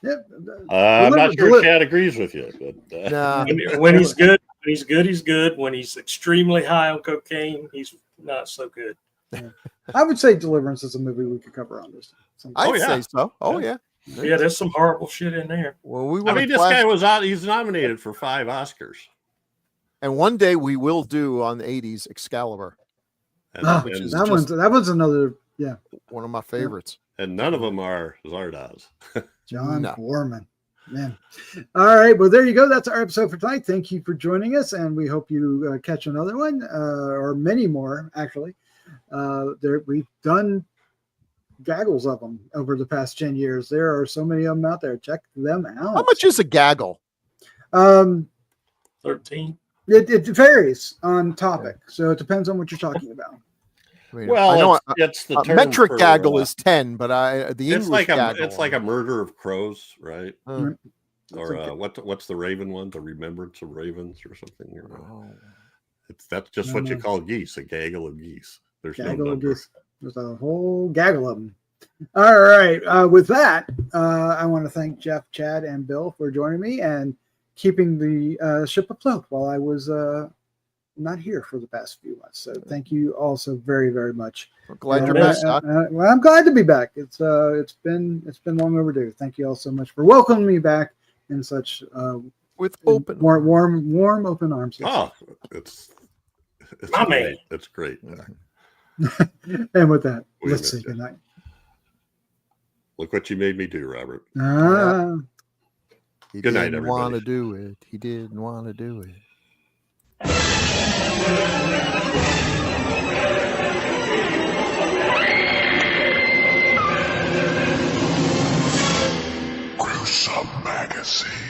Yep. I'm not sure Chad agrees with you, but Nah. When he's good, he's good. When he's extremely high on cocaine, he's not so good. Yeah. I would say Deliverance is a movie we could cover on this. I'd say so. Oh yeah. Yeah, there's some horrible shit in there. Well, this guy was out. He's nominated for 5 Oscars. And one day we will do on the 80s Excalibur. That one's another, one of my favorites. And none of them are Zardoz. John Foreman. Man. All right. Well, there you go. That's our episode for tonight. Thank you for joining us, and we hope you catch another one or many more, actually. We've done gaggles of them over the past 10 years. There are so many of them out there. Check them out. How much is a gaggle? 13. It varies on topic, so it depends on what you're talking about. I mean, well, I know it's the term metric for, gaggle is 10, but the English gaggle. It's like a murder of crows, right? Or What's the raven one? The remembrance of ravens or something? That's just what you call geese, a gaggle of geese. There's no number. There's a whole gaggle of them. All right. With that, I want to thank Jeff, Chad, and Bill for joining me and keeping the ship afloat while I was not here for the past few months. So thank you all so very, very much. I'm glad you're back. Well, I'm glad to be back. It's been long overdue. Thank you all so much for welcoming me back in such with open warm open arms. Yes. Oh, it's my great. man. It's great. And with that, let's say goodnight. Look what you made me do, Robert. Good night, everybody. Want to do it. He didn't want to do it. Gruesome Magazine.